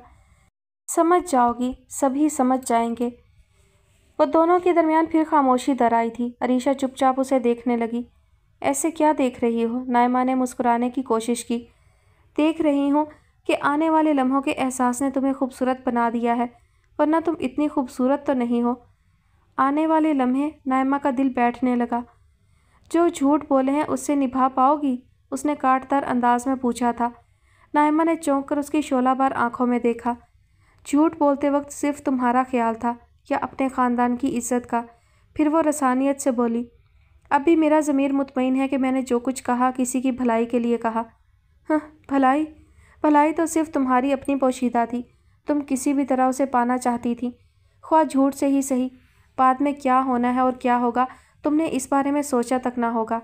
A: سمجھ جاؤ گی، سبھی سمجھ جائیں گے۔ وہ دونوں کے درمیان پھر خاموشی در آئی تھی۔ عریشہ چپ چاپ اسے دیکھنے لگی۔ ایسے کیا دیکھ رہی ہو؟ نائمہ نے مسکرانے کی کوشش کی۔ دیکھ رہی ہوں کہ آنے والے لمحوں کے احساس نے تمہیں خوبصورت بنا دیا ہے، ورنہ تم اتنی خوبصورت تو نہیں ہو۔ آنے والے لمحے؟ نائمہ کا دل بیٹھنے لگا۔ جو جھوٹ بولے ہیں اس سے نبھا پاؤ گی؟ اس نے کاٹدار انداز میں پوچھا تھا۔ نائمہ نے چونک کر اس کی شعلہ بار آنکھوں میں دیکھا۔ جھوٹ بولتے وقت صرف تمہارا خیال تھا یا اپنے خاندان کی عزت کا؟ پھر وہ رسانیت سے بولی، اب بھی میرا ضمیر مطمئن ہے کہ میں نے جو کچھ کہا کسی کی بھلائی کے لیے کہا۔ ہاں، بھلائی؟ بھلائی تو صرف تمہاری اپنی پوشیدہ تھی۔ تم کسی بھی طرح اسے پانا چاہتی تھی، خواہ جھوٹ سے ہی صحیح۔ بعد میں کیا ہونا ہے اور کیا ہوگا تم نے اس بارے میں سوچا تک نہ ہوگا۔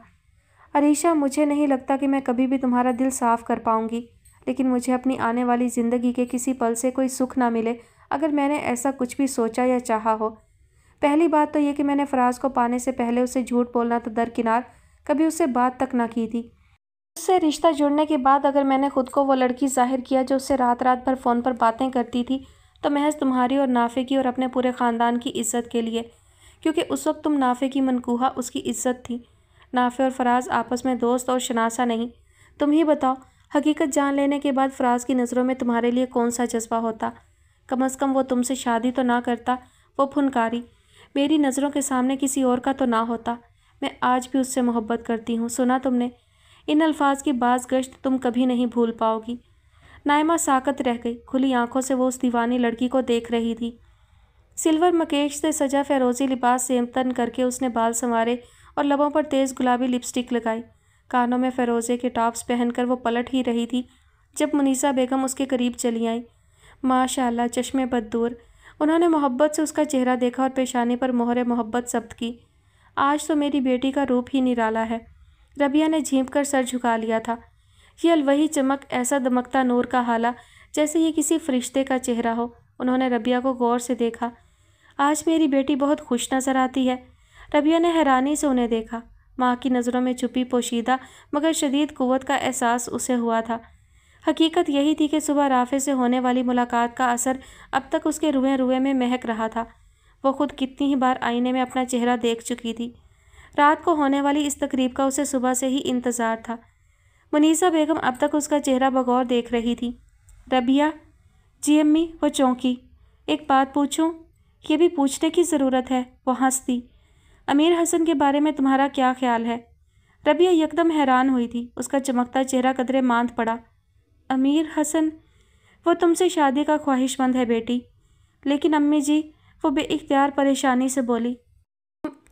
A: عریشہ، مجھے نہیں لگتا کہ میں کبھی بھی تمہارا دل صاف کر پاؤں گی، لیکن مجھے اپنی آنے والی زندگی کے کسی پل سے کوئی سکھ نہ ملے اگر میں نے ایسا کچھ بھی سوچا یا چاہا ہو۔ پہلی بات تو یہ کہ میں نے فراز کو پانے سے پہلے اسے جھوٹ بولنا تو درکنار، کبھی اس سے بات تک نہ کی تھی۔ اس سے رشتہ جڑنے کے بعد اگر میں نے خود کو وہ لڑکی ظاہر کیا جو اس سے رات رات بھر فون پر باتیں کرتی تھی تو محض تمہاری اور نافع کی اور اپنے پورے خاندان کی عزت کے لیے، کیونکہ اس وقت تم نافع کی منکوحہ، اس کی عزت تھی۔ نافع اور فراز آپس میں دوست اور شناسہ نہیں۔ تم ہی بتاؤ، حقیقت جان لینے کے بعد فراز کی نظروں میں تمہارے لیے کون سا جذبہ ہوتا؟ کم از کم وہ تم سے شادی تو نہ کرتا۔ وہ پھنکاری، میری نظروں کے سامنے کسی اور کا تو نہ ہوتا۔ میں آج بھی اس سے محبت کرتی ہوں، سنا تم نے؟ ان الفاظ کی باز گشت تم کبھی نہیں بھول پاؤ گی۔ نائمہ ساکت رہ گئی، کھلی آنکھوں سے وہ اس دیوانی لڑکی کو دیکھ رہی تھی۔ سلور مکیش سے سجا فیروزی لباس سیمتن کر کے اس نے بال سنوارے اور لبوں پر تیز گلابی لپسٹک لگائی۔ کانوں میں فیروزے کے ٹاپس پہن کر وہ پلٹ ہی رہی تھی جب منیسا بیگم اس کے قریب چلی آئیں۔ ماشاء اللہ، چشمے بد دور۔ انہوں نے محبت سے اس کا چہرہ دیکھا اور پیشانی پر مہر محبت ضبط کی۔ آج تو میری بیٹی کا روپ ہی نرالا ہے۔ ربیہ نے جھینپ کر سر جھکا لیا تھا۔ یہ الوہی چمک، ایسا دمکتا نور کا حالہ جیسے یہ کسی فرشتے کا چہرہ ہو۔ انہوں نے ربیہ کو غور سے دیکھا۔ آج میری بیٹی بہت خوش نظر آتی ہے۔ ربیہ نے حیرانی سے انہیں دیکھا۔ ماں کی نظروں میں چھپی پوشیدہ مگر شدید قوت کا احساس اسے ہوا تھا۔ حقیقت یہی تھی کہ صبح رافع سے ہونے والی ملاقات کا اثر اب تک اس کے روئے روئے میں مہک رہا تھا۔ وہ خود کتنی ہی بار آئینے میں اپنا چہرہ دیکھ چکی تھی۔ رات کو ہونے والی اس تقریب کا اسے صبح سے ہی انتظار تھا۔ منیسا بیگم اب تک اس کا چہرہ بغور دیکھ رہی تھی۔ ربیہ؟ جی امی۔ وہ چونکی۔ ایک بات پوچھوں؟ یہ بھی پوچھنے کی ضرورت ہے؟ وہ ہنس دی۔ امیر حسن کے بارے میں تمہارا کیا خیال ہے؟ ربیہ یکدم حیران ہوئی تھی۔ اس کا چمکتا چہرہ قدرے ماند پڑا۔ امیر حسن؟ وہ تم سے شادی کا خواہش مند ہے بیٹی۔ لیکن امی جی، وہ بے اختیار پریشانی سے بولی،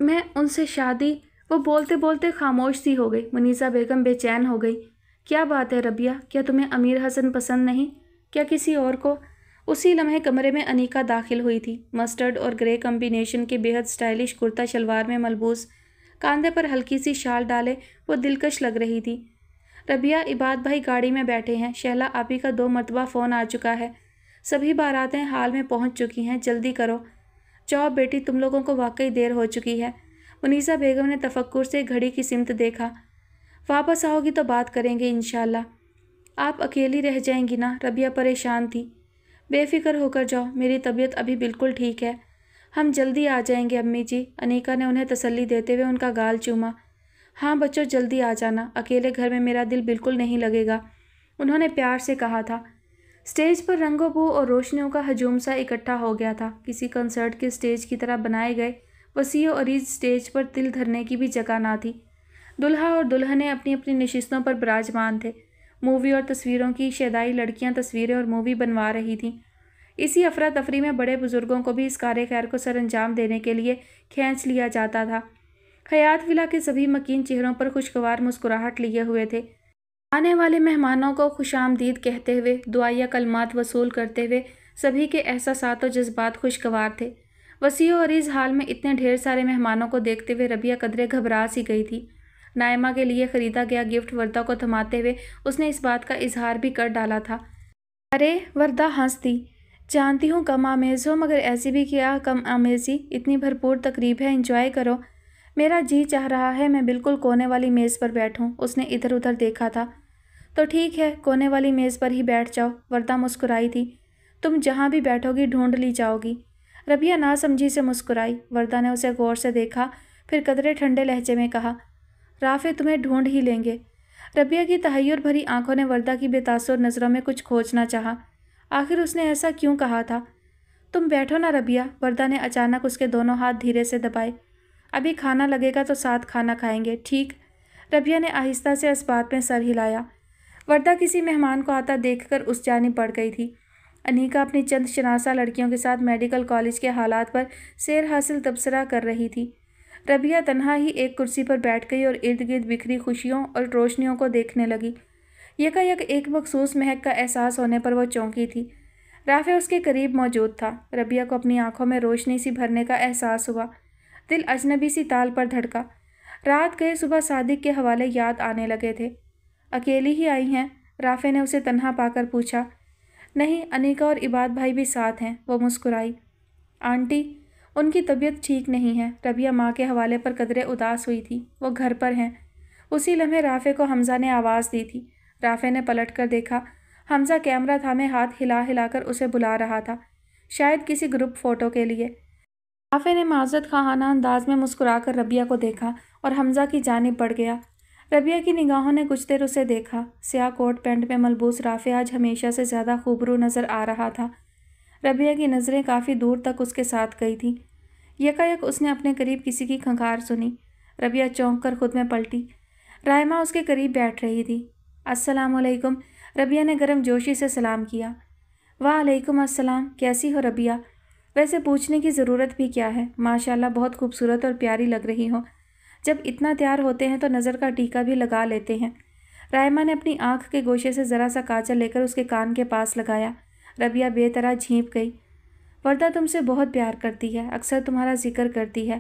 A: میں ان سے شادی؟ وہ بولتے بولتے خاموش سی ہو گئی۔ منیسا بیگم بے چین ہو گئی۔ کیا بات ہے ربیہ؟ کیا تمہیں امیر حسن پسند نہیں؟ کیا کسی اور کو؟ اسی لمحے کمرے میں انیکا داخل ہوئی تھی۔ مسٹرڈ اور گرے کمبینیشن کے بے حد سٹائلش کرتا شلوار میں ملبوس، کاندھے پر ہلکی سی شال ڈالے وہ دلکش لگ رہی تھی۔ ربیہ، عباد بھائی گاڑی میں بیٹھے ہیں۔ شہلا آپی کا 2 مرتبہ فون آ چکا ہے۔ سبھی باراتیں حال میں پہنچ چکی ہیں، جلدی کرو۔ جاؤ بیٹی، تم لوگوں کو واقعی دیر ہو چکی ہے۔ منیسا بیگم نے تفکر سے گھڑی کی سمت دیکھا۔ واپس آؤ گی تو بات کریں گے انشاءاللہ۔ آپ اکیلی رہ جائیں گی نا؟ ربیہ پریشان تھی۔ بے فکر ہو کر جاؤ، میری طبیعت ابھی بالکل ٹھیک ہے۔ ہم جلدی آ جائیں گے امی جی۔ انیکا نے انہیں تسلی دیتے ہوئے ان کا گال چوما۔ ہاں بچوں، جلدی آ جانا، اکیلے گھر میں میرا دل بالکل نہیں لگے گا، انہوں نے پیار سے کہا تھا۔ اسٹیج پر رنگ و بو اور روشنیوں کا ہجوم سا اکٹھا ہو گیا تھا۔ کسی کنسرٹ کے اسٹیج کی طرح بنائے گئے وسیع و عریض اسٹیج پر تل دھرنے کی بھی جگہ نہ تھی۔ دلہا اور دلہنیں اپنی اپنی نشستوں پر براجمان تھے۔ مووی اور تصویروں کی شیدائی لڑکیاں تصویریں اور مووی بنوا رہی تھیں۔ اسی افراتفری میں بڑے بزرگوں کو بھی اس کار خیر کو سر انجام دینے کے لیے کھینچ لیا جاتا تھا۔ حیات ولا کے سبھی مکین چہروں پر خوشگوار مسکراہٹ لیے ہوئے تھے۔ آنے والے مہمانوں کو خوش آمدید کہتے ہوئے، دعائیہ کلمات وصول کرتے ہوئے سبھی کے احساسات و جذبات خوشگوار تھے۔ وسیع و عریض حال میں اتنے ڈھیر سارے مہمانوں کو دیکھتے ہوئے ربیہ قدرے گھبرا سی گئی تھی۔ نائمہ کے لیے خریدا گیا گفٹ وردہ کو تھماتے ہوئے اس نے اس بات کا اظہار بھی کر ڈالا تھا۔ ارے، وردہ ہنس دی۔ جانتی ہوں کم آمیز ہو، مگر ایسی بھی کیا کم آمیزی، اتنی بھرپور تقریب ہے، انجوائے کرو۔ میرا جی چاہ رہا ہے میں بالکل کونے والی میز پر بیٹھوں۔ اس نے ادھر ادھر دیکھا تھا۔ تو ٹھیک ہے، کونے والی میز پر ہی بیٹھ جاؤ، وردہ مسکرائی تھی۔ تم جہاں بھی بیٹھو گی ڈھونڈ لی جاؤ گی۔ ربیہ ناسمجھی سے مسکرائی۔ وردہ نے اسے غور سے دیکھا، پھر قدرے ٹھنڈے لہجے میں کہا، رافع تمہیں ڈھونڈ ہی لیں گے۔ ربیہ کی تحیر بھری آنکھوں نے وردہ کی بے تاثر نظروں میں کچھ کھوجنا چاہا۔ آخر اس نے ایسا کیوں کہا تھا؟ تم بیٹھو نا ربیہ، وردہ نے اچانک اس کے دونوں ہاتھ دھیرے سے دبائے۔ ابھی کھانا لگے گا تو ساتھ کھانا کھائیں گے، ٹھیک؟ ربیہ نے آہستہ سے اس بات میں سر ہلایا۔ وردہ کسی مہمان کو آتا دیکھ کر اس جانب بڑھ گئی تھی۔ انیکا اپنی چند شناسہ لڑکیوں کے ساتھ میڈیکل کالج کے حالات پر سیر حاصل تبصرہ کر رہی تھی۔ ربیہ تنہا ہی ایک کرسی پر بیٹھ گئی اور ارد گرد بکھری خوشیوں اور روشنیوں کو دیکھنے لگی۔ یکایک ایک مخصوص مہک کا احساس ہونے پر وہ چونکی تھی۔ رافع اس کے قریب موجود تھا۔ ربیہ کو اپنی آنکھوں میں روشنی سی بھرنے کا احساس ہوا۔ دل اجنبی سی تال پر دھڑکا۔ رات گئے صبح صادق کے حوالے یاد آنے لگے تھے۔ اکیلی ہی آئی ہیں؟ رافع نے اسے تنہا پا کر پوچھا۔ نہیں، انیکا اور عباد بھائی بھی ساتھ ہیں، وہ مسکرائی۔ آنٹی؟ ان کی طبیعت ٹھیک نہیں ہے۔ ربیہ ماں کے حوالے پر قدرے اداس ہوئی تھی۔ وہ گھر پر ہیں۔ اسی لمحے رافع کو حمزہ نے آواز دی تھی۔ رافع نے پلٹ کر دیکھا۔ حمزہ کیمرہ تھامے ہاتھ ہلا ہلا کر اسے بلا رہا تھا، شاید کسی گروپ فوٹو کے لیے۔ رافع نے معذرت خواہانہ انداز میں مسکرا کر ربیہ کو دیکھا اور حمزہ کی جانب بڑھ گیا۔ ربیہ کی نگاہوں نے کچھ دیر اسے دیکھا۔ سیاہ کوٹ پینٹ میں ملبوس رافع آج ہمیشہ سے زیادہ خوبرو نظر آ رہا تھا۔ ربیہ کی نظریں کافی دور تک اس کے ساتھ گئی تھیں۔ یکایک اس نے اپنے قریب کسی کی کھنکار سنی۔ ربیہ چونک کر خود میں پلٹی۔ رائمہ اس کے قریب بیٹھ رہی تھی۔ السلام علیکم، ربیہ نے گرم جوشی سے سلام کیا۔ وعلیکم السلام، کیسی ہو ربیہ؟ ویسے پوچھنے کی ضرورت بھی کیا ہے، ماشاءاللہ بہت خوبصورت اور پیاری لگ رہی ہو۔ جب اتنا تیار ہوتے ہیں تو نظر کا ٹیکا بھی لگا لیتے ہیں۔ رائمہ نے اپنی آنکھ کے گوشے سے ذرا سا کاجل لے کر اس کے کان کے پاس لگایا۔ ربیہ بے طرح جھینپ گئی۔ وردہ تم سے بہت پیار کرتی ہے، اکثر تمہارا ذکر کرتی ہے۔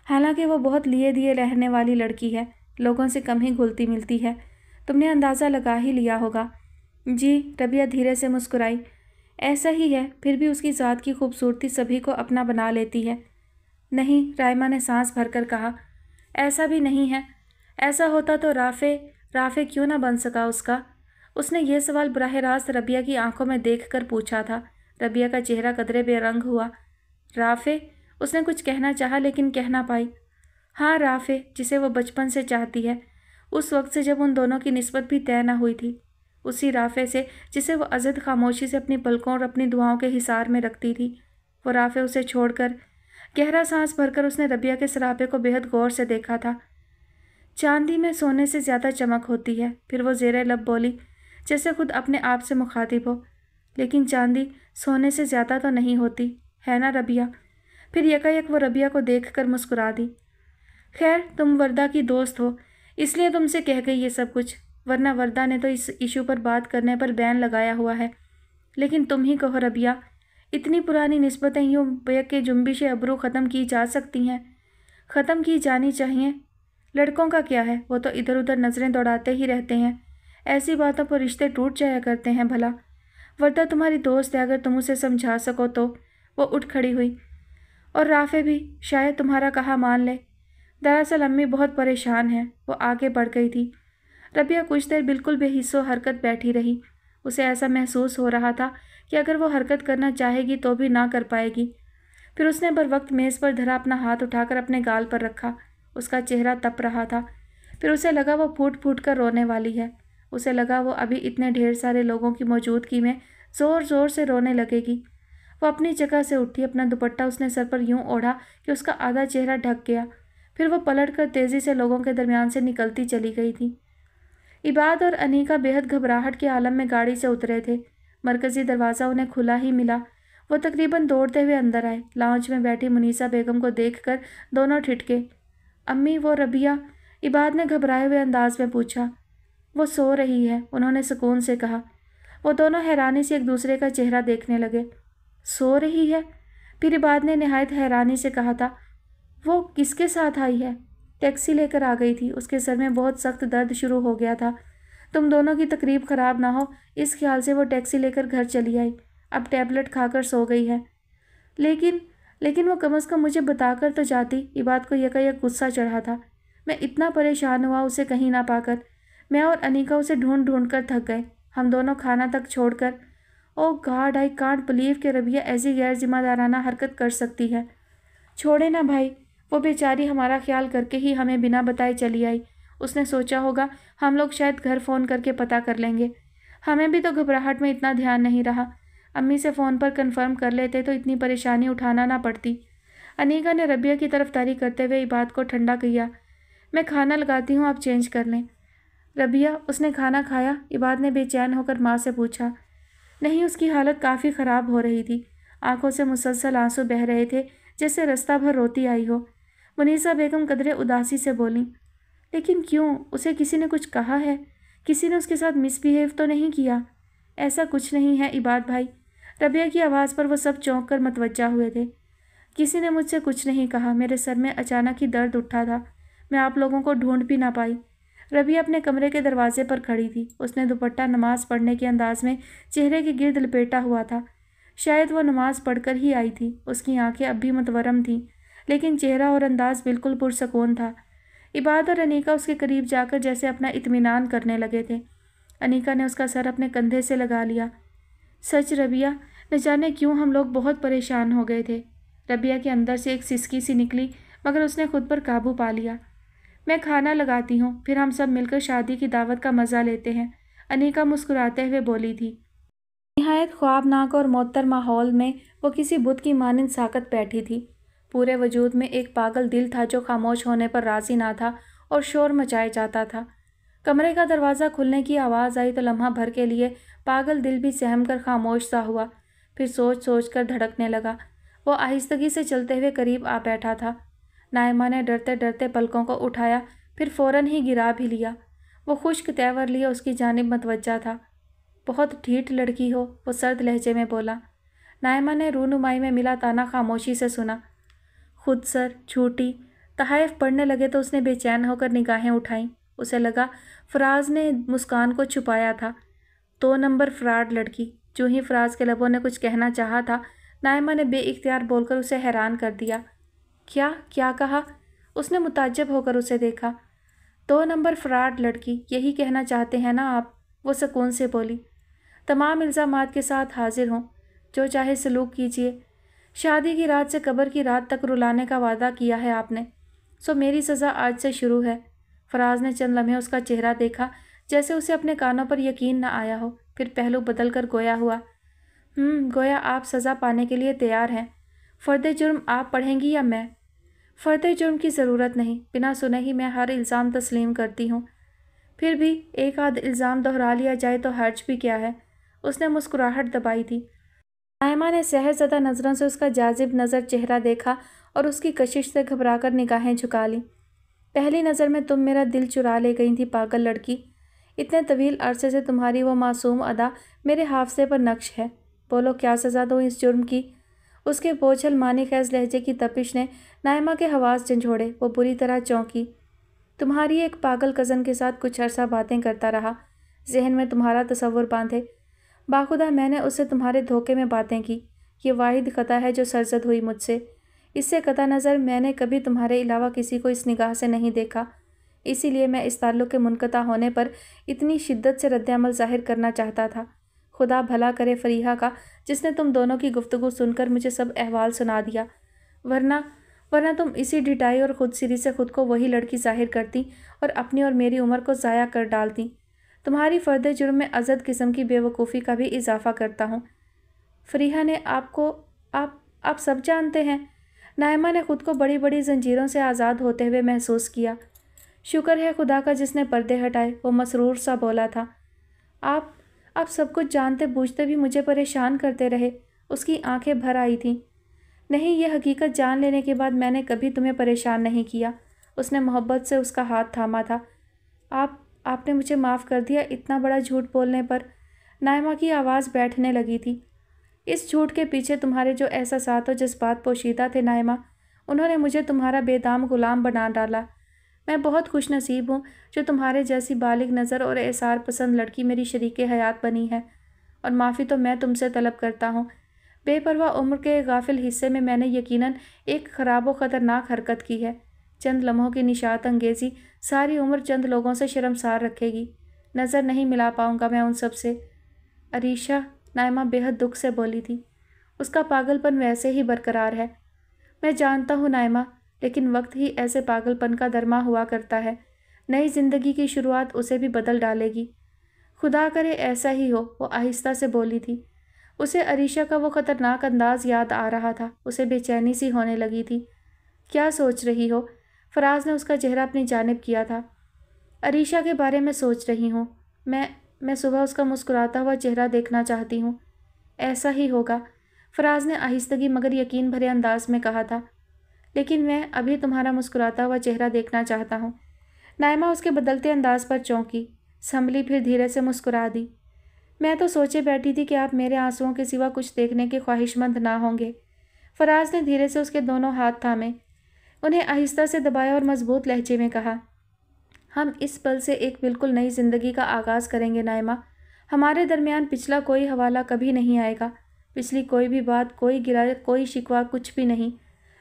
A: حالانکہ وہ بہت لیے دیے رہنے والی لڑکی ہے، لوگوں سے کم ہی گھلتی ملتی ہے۔ تم نے اندازہ لگا ہی لیا ہوگا۔ جی، ربیہ دھیرے سے مسکرائی۔ ایسا ہی ہے، پھر بھی اس کی ذات کی خوبصورتی سبھی کو اپنا بنا لیتی ہے۔ نہیں، رائمہ نے سانس بھر کر کہا، ایسا بھی نہیں ہے۔ ایسا ہوتا تو رافع کیوں نہ بن سکا اس کا؟ اس نے یہ سوال براہ راست ربیہ کی آنکھوں میں دیکھ کر پوچھا تھا۔ ربیہ کا چہرہ قدرے بے رنگ ہوا۔ رافع؟ اس نے کچھ کہنا چاہا لیکن کہہ نہ پائی۔ ہاں، رافع، جسے وہ بچپن سے چاہتی ہے، اس وقت سے جب ان دونوں کی نسبت بھی طے نہ ہوئی تھی۔ اسی رافع سے جسے وہ ازد خاموشی سے اپنی پلکوں اور اپنی دعاؤں کے حصار میں رکھتی تھی۔ وہ رافع اسے چھوڑ کر، گہرا سانس بھر کر اس نے ربیہ کے سراپے کو بے حد غور سے دیکھا تھا۔ چاندی میں سونے سے زیادہ چمک ہوتی ہے۔ پھر وہ زیر لب بولی، جیسے خود اپنے آپ سے مخاطب ہو، لیکن چاندی سونے سے زیادہ تو نہیں ہوتی، ہے نا ربیہ؟ پھر یکایک وہ ربیہ کو دیکھ کر مسکرا دی۔ خیر، تم وردہ کی دوست ہو، اس لیے تم سے کہہ گئی یہ سب کچھ، ورنہ وردہ نے تو اس ایشو پر بات کرنے پر بین لگایا ہوا ہے۔ لیکن تم ہی کہو ربیہ، اتنی پرانی نسبتیں یوں بے کہ جنبش ابرو ختم کی جا سکتی ہیں؟ ختم کی جانی چاہیے۔ لڑکوں کا کیا ہے، وہ تو ادھر ادھر نظریں دوڑاتے ہی رہتے ہیں، ایسی باتوں پر رشتے ٹوٹ جایا کرتے ہیں بھلا۔ وردہ تمہاری دوست ہے، اگر تم اسے سمجھا سکو تو۔ وہ اٹھ کھڑی ہوئی۔ اور رافع بھی شاید تمہارا کہا مان لے۔ دراصل امی بہت پریشان ہیں۔ وہ آگے بڑھ گئی تھی۔ ربیہ کچھ دیر بالکل بے حس و حرکت بیٹھی رہی۔ اسے ایسا محسوس ہو رہا تھا کہ اگر وہ حرکت کرنا چاہے گی تو بھی نہ کر پائے گی۔ پھر اس نے بروقت میز پر دھرا اپنا ہاتھ اٹھا کر اپنے گال پر رکھا۔ اس کا چہرہ تپ رہا تھا۔ پھر اسے لگا وہ پھوٹ پھوٹ کر رونے والی ہے۔ اسے لگا وہ ابھی اتنے ڈھیر سارے لوگوں کی موجودگی میں زور زور سے رونے لگے گی۔ وہ اپنی جگہ سے اٹھی۔ اپنا دوپٹہ اس نے سر پر یوں اوڑھا کہ اس کا آدھا چہرہ ڈھک گیا۔ پھر وہ پلٹ کر تیزی سے لوگوں کے درمیان سے نکلتی چلی گئی تھی۔ عباد اور انیکا بے حد گھبراہٹ کے عالم میں گاڑی سے اترے تھے۔ مرکزی دروازہ انہیں کھلا ہی ملا۔ وہ تقریباً دوڑتے ہوئے اندر آئے۔ لاؤنج میں بیٹھی منیسا بیگم کو دیکھ کر دونوں ٹھٹکے۔ امی، وہ ربیہ؟ عباد نے گھبرائے ہوئے انداز میں پوچھا۔ وہ سو رہی ہے، انہوں نے سکون سے کہا۔ وہ دونوں حیرانی سے ایک دوسرے کا چہرہ دیکھنے لگے۔ سو رہی ہے؟ پھر عباد نے نہایت حیرانی سے کہا تھا، وہ کس کے ساتھ آئی ہے؟ ٹیکسی لے کر آ گئی تھی، اس کے سر میں بہت سخت درد شروع ہو گیا تھا۔ تم دونوں کی تقریب خراب نہ ہو اس خیال سے وہ ٹیکسی لے کر گھر چلی آئی، اب ٹیبلٹ کھا کر سو گئی ہے۔ لیکن وہ کم از کم مجھے بتا کر تو جاتی۔ عباد کو یکایک غصہ چڑھا تھا۔ میں اتنا پریشان ہوا اسے کہیں نہ پا کر۔ میں اور انیکا اسے ڈھونڈ ڈھونڈ کر تھک گئے، ہم دونوں کھانا تک چھوڑ کر۔ او گاڈ، آئی کانٹ بلیو کہ ربیہ ایسی غیر ذمہ دارانہ حرکت کر سکتی ہے۔ چھوڑے نا بھائی، وہ بیچاری ہمارا خیال کر کے ہی ہمیں بنا بتائے چلی آئی۔ اس نے سوچا ہوگا ہم لوگ شاید گھر فون کر کے پتہ کر لیں گے۔ ہمیں بھی تو گھبراہٹ میں اتنا دھیان نہیں رہا۔ امی سے فون پر کنفرم کر لیتے تو اتنی پریشانی اٹھانا نہ پڑتی۔ انیکا نے ربیہ کی طرف طاری کرتے ہوئے عباد کو ٹھنڈا کیا۔ میں کھانا لگاتی ہوں، آپ چینج کر لیں۔ ربیہ، اس نے کھانا کھایا؟ عباد نے بے چین ہو کر ماں سے پوچھا۔ نہیں، اس کی حالت کافی خراب ہو رہی تھی، آنکھوں سے مسلسل آنسو بہہ رہے تھے جیسے رستہ بھر روتی آئی ہو۔ منیسا بیگم قدرے اداسی سے بولیں۔ لیکن کیوں؟ اسے کسی نے کچھ کہا ہے؟ کسی نے اس کے ساتھ مس بہیو تو نہیں کیا؟ ایسا کچھ نہیں ہے عباد بھائی۔ ربیہ کی آواز پر وہ سب چونک کر متوجہ ہوئے تھے۔ کسی نے مجھ سے کچھ نہیں کہا، میرے سر میں اچانک ہی درد اٹھا تھا، میں آپ لوگوں کو ڈھونڈ بھی نہ پائی۔ ربیہ اپنے کمرے کے دروازے پر کھڑی تھی، اس نے دوپٹہ نماز پڑھنے کے انداز میں چہرے کے گرد لپیٹا ہوا تھا۔ شاید وہ نماز پڑھ کر ہی آئی تھی، اس کی آنکھیں اب بھی متورم تھیں، لیکن چہرہ اور انداز بالکل پرسکون تھا۔ عباد اور انیکا اس کے قریب جا کر جیسے اپنا اطمینان کرنے لگے تھے۔ انیکا نے اس کا سر اپنے کندھے سے لگا لیا۔ سچ ربیہ، نہ جانے کیوں ہم لوگ بہت پریشان ہو گئے تھے۔ ربیہ کے اندر سے ایک سسکی سی نکلی، مگر اس نے خود پر قابو پا لیا۔ میں کھانا لگاتی ہوں، پھر ہم سب مل کر شادی کی دعوت کا مزہ لیتے ہیں، انیکا مسکراتے ہوئے بولی تھی۔ نہایت خوابناک اور معطر ماحول میں وہ کسی بت کی مانند ساکت بیٹھی تھی۔ پورے وجود میں ایک پاگل دل تھا جو خاموش ہونے پر راضی نہ تھا اور شور مچائے جاتا تھا۔ کمرے کا دروازہ کھلنے کی آواز آئی تو لمحہ بھر کے لیے پاگل دل بھی سہم کر خاموش سا ہوا، پھر سوچ سوچ کر دھڑکنے لگا۔ وہ آہستگی سے چلتے ہوئے قریب آ بیٹھا تھا۔ نائمہ نے ڈرتے ڈرتے پلکوں کو اٹھایا، پھر فوراً ہی گرا بھی لیا۔ وہ خشک تیور لیے اس کی جانب متوجہ تھا۔ بہت ڈھیٹ لڑکی ہو، وہ سرد لہجے میں بولا۔ نائمہ نے رونمائی میں ملا تانا خاموشی سے سنا۔ خود سر، جھوٹی۔ تحائف پڑھنے لگے تو اس نے بے چین ہو کر نگاہیں اٹھائیں۔ اسے لگا فراز نے مسکان کو چھپایا تھا۔ 2 نمبر فراڈ لڑکی۔ جو ہی فراز کے لبوں نے کچھ کہنا چاہا تھا، نائمہ نے بے اختیار بول کر اسے حیران کر دیا۔ کیا کہا؟ اس نے متعجب ہو کر اسے دیکھا۔ 2 نمبر فراڈ لڑکی، یہی کہنا چاہتے ہیں نا آپ؟ وہ سکون سے بولی۔ تمام الزامات کے ساتھ حاضر ہوں، جو چاہے سلوک کیجیے۔ شادی کی رات سے قبر کی رات تک رلانے کا وعدہ کیا ہے آپ نے، سو میری سزا آج سے شروع ہے۔ فراز نے چند لمحے اس کا چہرہ دیکھا، جیسے اسے اپنے کانوں پر یقین نہ آیا ہو، پھر پہلو بدل کر گویا ہوا۔ گویا آپ سزا پانے کے لیے تیار ہیں۔ فرد جرم آپ پڑھیں گی یا میں؟ فرد جرم کی ضرورت نہیں، بنا سنے ہی میں ہر الزام تسلیم کرتی ہوں۔ پھر بھی ایک آدھ الزام دہرا لیا جائے تو حرج بھی کیا ہے؟ اس نے مسکراہٹ دبائی تھی۔ نائمہ نے سحر زدہ نظروں سے اس کا جاذب نظر چہرہ دیکھا اور اس کی کشش سے گھبرا کر نگاہیں جھکا لیں۔ پہلی نظر میں تم میرا دل چرا لے گئی تھی پاگل لڑکی۔ اتنے طویل عرصے سے تمہاری وہ معصوم ادا میرے حافظے پر نقش ہے۔ بولو کیا سزا دو اس جرم کی؟ اس کے بوجھل معنی خیز لہجے کی تپش نے نائمہ کے حواس جھنجھوڑے، وہ بری طرح چونکی۔ تمہاری ایک پاگل کزن کے ساتھ کچھ عرصہ باتیں کرتا رہا، ذہن میں تمہارا تصور باندھے۔ باخدا میں نے اس سے تمہارے دھوکے میں باتیں کی، یہ واحد خطا ہے جو سرزد ہوئی مجھ سے۔ اس سے قطع نظر میں نے کبھی تمہارے علاوہ کسی کو اس نگاہ سے نہیں دیکھا، اسی لیے میں اس تعلق کے منقطع ہونے پر اتنی شدت سے رد عمل ظاہر کرنا چاہتا تھا۔ خدا بھلا کرے فریحہ کا، جس نے تم دونوں کی گفتگو سن کر مجھے سب احوال سنا دیا، ورنہ تم اسی ڈھٹائی اور خود سری سے خود کو وہی لڑکی ظاہر کرتی اور اپنی اور میری عمر کو ضائع کر ڈالتی۔ تمہاری فرد جرم میں ازد قسم کی بے وقوفی کا بھی اضافہ کرتا ہوں۔ فریحہ نے آپ سب جانتے ہیں۔ نائمہ نے خود کو بڑی بڑی زنجیروں سے آزاد ہوتے ہوئے محسوس کیا۔ شکر ہے خدا کا جس نے پردے ہٹائے، وہ مسرور سا بولا تھا۔ آپ سب کچھ جانتے بوجھتے بھی مجھے پریشان کرتے رہے۔ اس کی آنکھیں بھر آئی تھیں۔ نہیں، یہ حقیقت جان لینے کے بعد میں نے کبھی تمہیں پریشان نہیں کیا۔ اس نے محبت سے اس کا ہاتھ تھاما تھا۔ آپ نے مجھے معاف کر دیا اتنا بڑا جھوٹ بولنے پر؟ نائمہ کی آواز بیٹھنے لگی تھی۔ اس جھوٹ کے پیچھے تمہارے جو احساسات و جذبات پوشیدہ تھے نائمہ، انہوں نے مجھے تمہارا بے دام غلام بنا ڈالا۔ میں بہت خوش نصیب ہوں جو تمہارے جیسی بالغ نظر اور اعصار پسند لڑکی میری شریک حیات بنی ہے، اور معافی تو میں تم سے طلب کرتا ہوں۔ بے پرواہ عمر کے غافل حصے میں نے یقیناً ایک خراب و خطرناک حرکت کی ہے۔ چند لمحوں کی نشاط انگیزی ساری عمر چند لوگوں سے شرمسار رکھے گی۔ نظر نہیں ملا پاؤں گا میں ان سب سے۔ عریشہ، نائمہ بے حد دکھ سے بولی تھی، اس کا پاگل پن ویسے ہی برقرار ہے۔ میں جانتا ہوں نائمہ، لیکن وقت ہی ایسے پاگل پن کا درما ہوا کرتا ہے۔ نئی زندگی کی شروعات اسے بھی بدل ڈالے گی۔ خدا کرے ایسا ہی ہو، وہ آہستہ سے بولی تھی۔ اسے عریشہ کا وہ خطرناک انداز یاد آ رہا تھا۔ اسے بے چینی سی ہونے لگی تھی۔ کیا سوچ رہی ہو؟ فراز نے اس کا چہرہ اپنی جانب کیا تھا۔ عریشہ کے بارے میں سوچ رہی ہوں۔ میں صبح اس کا مسکراتا ہوا چہرہ دیکھنا چاہتی ہوں۔ ایسا ہی ہوگا، فراز نے آہستگی مگر یقین بھرے انداز میں کہا تھا، لیکن میں ابھی تمہارا مسکراتا ہوا چہرہ دیکھنا چاہتا ہوں۔ نائمہ اس کے بدلتے انداز پر چونکی، سنبھلی، پھر دھیرے سے مسکرا دی۔ میں تو سوچے بیٹھی تھی کہ آپ میرے آنسوؤں کے سوا کچھ دیکھنے کے خواہش مند نہ ہوں گے۔ فراز نے دھیرے سے اس کے دونوں ہاتھ تھامے، انہیں آہستہ سے دبایا اور مضبوط لہجے میں کہا، ہم اس پل سے ایک بالکل نئی زندگی کا آغاز کریں گے نائمہ۔ ہمارے درمیان پچھلا کوئی حوالہ کبھی نہیں آئے گا، پچھلی کوئی بھی بات، کوئی گرہ، کوئی شکوہ، کچھ بھی نہیں۔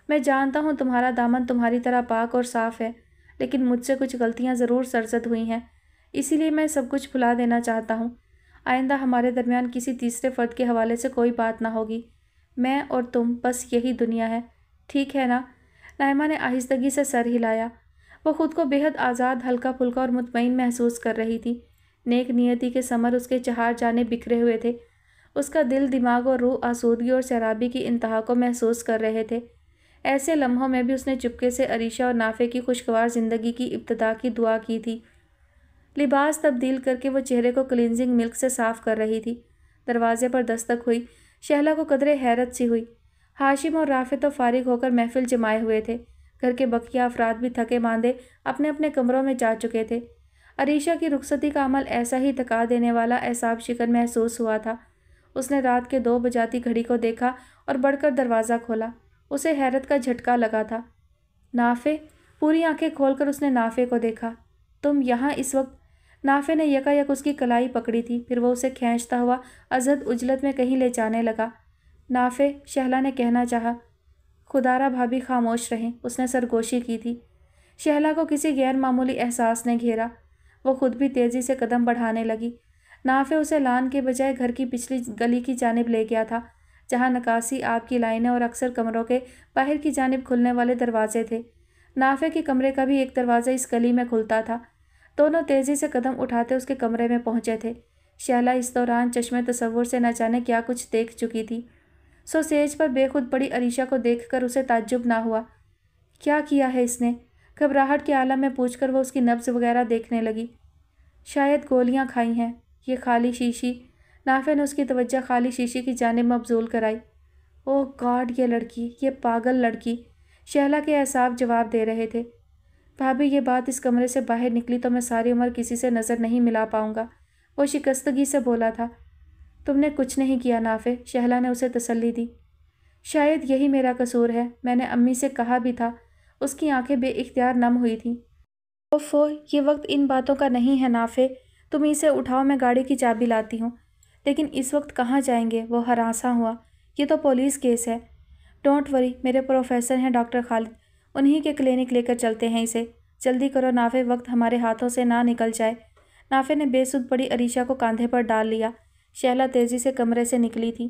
A: میں جانتا ہوں تمہارا دامن تمہاری طرح پاک اور صاف ہے، لیکن مجھ سے کچھ غلطیاں ضرور سرزد ہوئی ہیں، اسی لیے میں سب کچھ بھلا دینا چاہتا ہوں۔ آئندہ ہمارے درمیان کسی تیسرے فرد کے حوالے سے کوئی بات نہ ہوگی، میں اور تم، بس یہی دنیا ہے، ٹھیک ہے نا؟ نائمہ نے آہستگی سے سر ہلایا۔ وہ خود کو بے حد آزاد، ہلکا پھلکا اور مطمئن محسوس کر رہی تھی۔ نیک نیتی کے ثمر اس کے چہار جانب بکھرے ہوئے تھے۔ اس کا دل، دماغ اور روح آسودگی اور سیرابی کی انتہا کو محسوس کر رہے تھے۔ ایسے لمحوں میں بھی اس نے چپکے سے عریشہ اور نافع کی خوشگوار زندگی کی ابتدا کی دعا کی تھی۔ لباس تبدیل کر کے وہ چہرے کو کلینزنگ ملک سے صاف کر رہی تھی۔ دروازے پر دستک ہوئی۔ شہلا کو قدرے حیرت سی ہوئی۔ ہاشم اور رافع تو فارغ ہو کر محفل جمائے ہوئے تھے۔ گھر کے بقیہ افراد بھی تھکے ماندے اپنے اپنے کمروں میں جا چکے تھے۔ عریشہ کی رخصتی کا عمل ایسا ہی تھکا دینے والا، اعصاب شکن محسوس ہوا تھا۔ اس نے رات کے 2 بجاتی گھڑی کو دیکھا اور بڑھ کر دروازہ کھولا۔ اسے حیرت کا جھٹکا لگا تھا۔ نافع؟ پوری آنکھیں کھول کر اس نے نافع کو دیکھا۔ تم یہاں اس وقت؟ نافع نے یکایک اس کی کلائی پکڑی تھی، پھر وہ اسے کھینچتا ہوا ازحد عجلت میں کہیں لے جانے لگا۔ نافع، شہلا نے کہنا چاہا۔ خدارا بھابی خاموش رہیں، اس نے سرگوشی کی تھی۔ شہلا کو کسی غیر معمولی احساس نے گھیرا۔ وہ خود بھی تیزی سے قدم بڑھانے لگی۔ نافع اسے لان کے بجائے گھر کی پچھلی گلی کی جانب لے گیا تھا، جہاں نکاسی، آب کی لائنیں اور اکثر کمروں کے باہر کی جانب کھلنے والے دروازے تھے۔ نافع کے کمرے کا بھی ایک دروازہ اس گلی میں کھلتا تھا۔ دونوں تیزی سے قدم اٹھاتے اس کے کمرے میں پہنچے تھے۔ شہلا اس دوران چشمے تصور سے نہ جانے کیا کچھ دیکھ چکی تھی۔ سو سیج پر بے خود پڑی عریشہ کو دیکھ کر اسے تعجب نہ ہوا۔ کیا کیا ہے اس نے؟ گھبراہٹ کے عالم میں پوچھ کر وہ اس کی نبض وغیرہ دیکھنے لگی۔ شاید گولیاں کھائی ہیں۔ یہ خالی شیشی، نافع نے اس کی توجہ خالی شیشی کی جانب مبذول کرائی۔ اوہ گاڈ، یہ لڑکی، یہ پاگل لڑکی، شہلا کے اعصاب جواب دے رہے تھے۔ بھابھی، یہ بات اس کمرے سے باہر نکلی تو میں ساری عمر کسی سے نظر نہیں ملا پاؤں گا، وہ شکستگی سے بولا تھا۔ تم نے کچھ نہیں کیا نافع، شہلا نے اسے تسلی دی۔ شاید یہی میرا قصور ہے، میں نے امی سے کہا بھی تھا۔ اس کی آنکھیں بے اختیار نم ہوئی تھیں۔ اوفو، یہ وقت ان باتوں کا نہیں ہے نافع، تم اسے اٹھاؤ، میں گاڑی کی چابی لاتی ہوں۔ لیکن اس وقت کہاں جائیں گے؟ وہ ہراساں ہوا۔ یہ تو پولیس کیس ہے۔ ڈونٹ وری، میرے پروفیسر ہیں ڈاکٹر خالد، انہی کے کلینک لے کر چلتے ہیں اسے۔ جلدی کرو نافع، وقت ہمارے ہاتھوں سے نہ نکل جائے۔ نافع نے بے سود پڑی عریشہ کو کاندھے پر ڈال لیا۔ شہلا تیزی سے کمرے سے نکلی تھی۔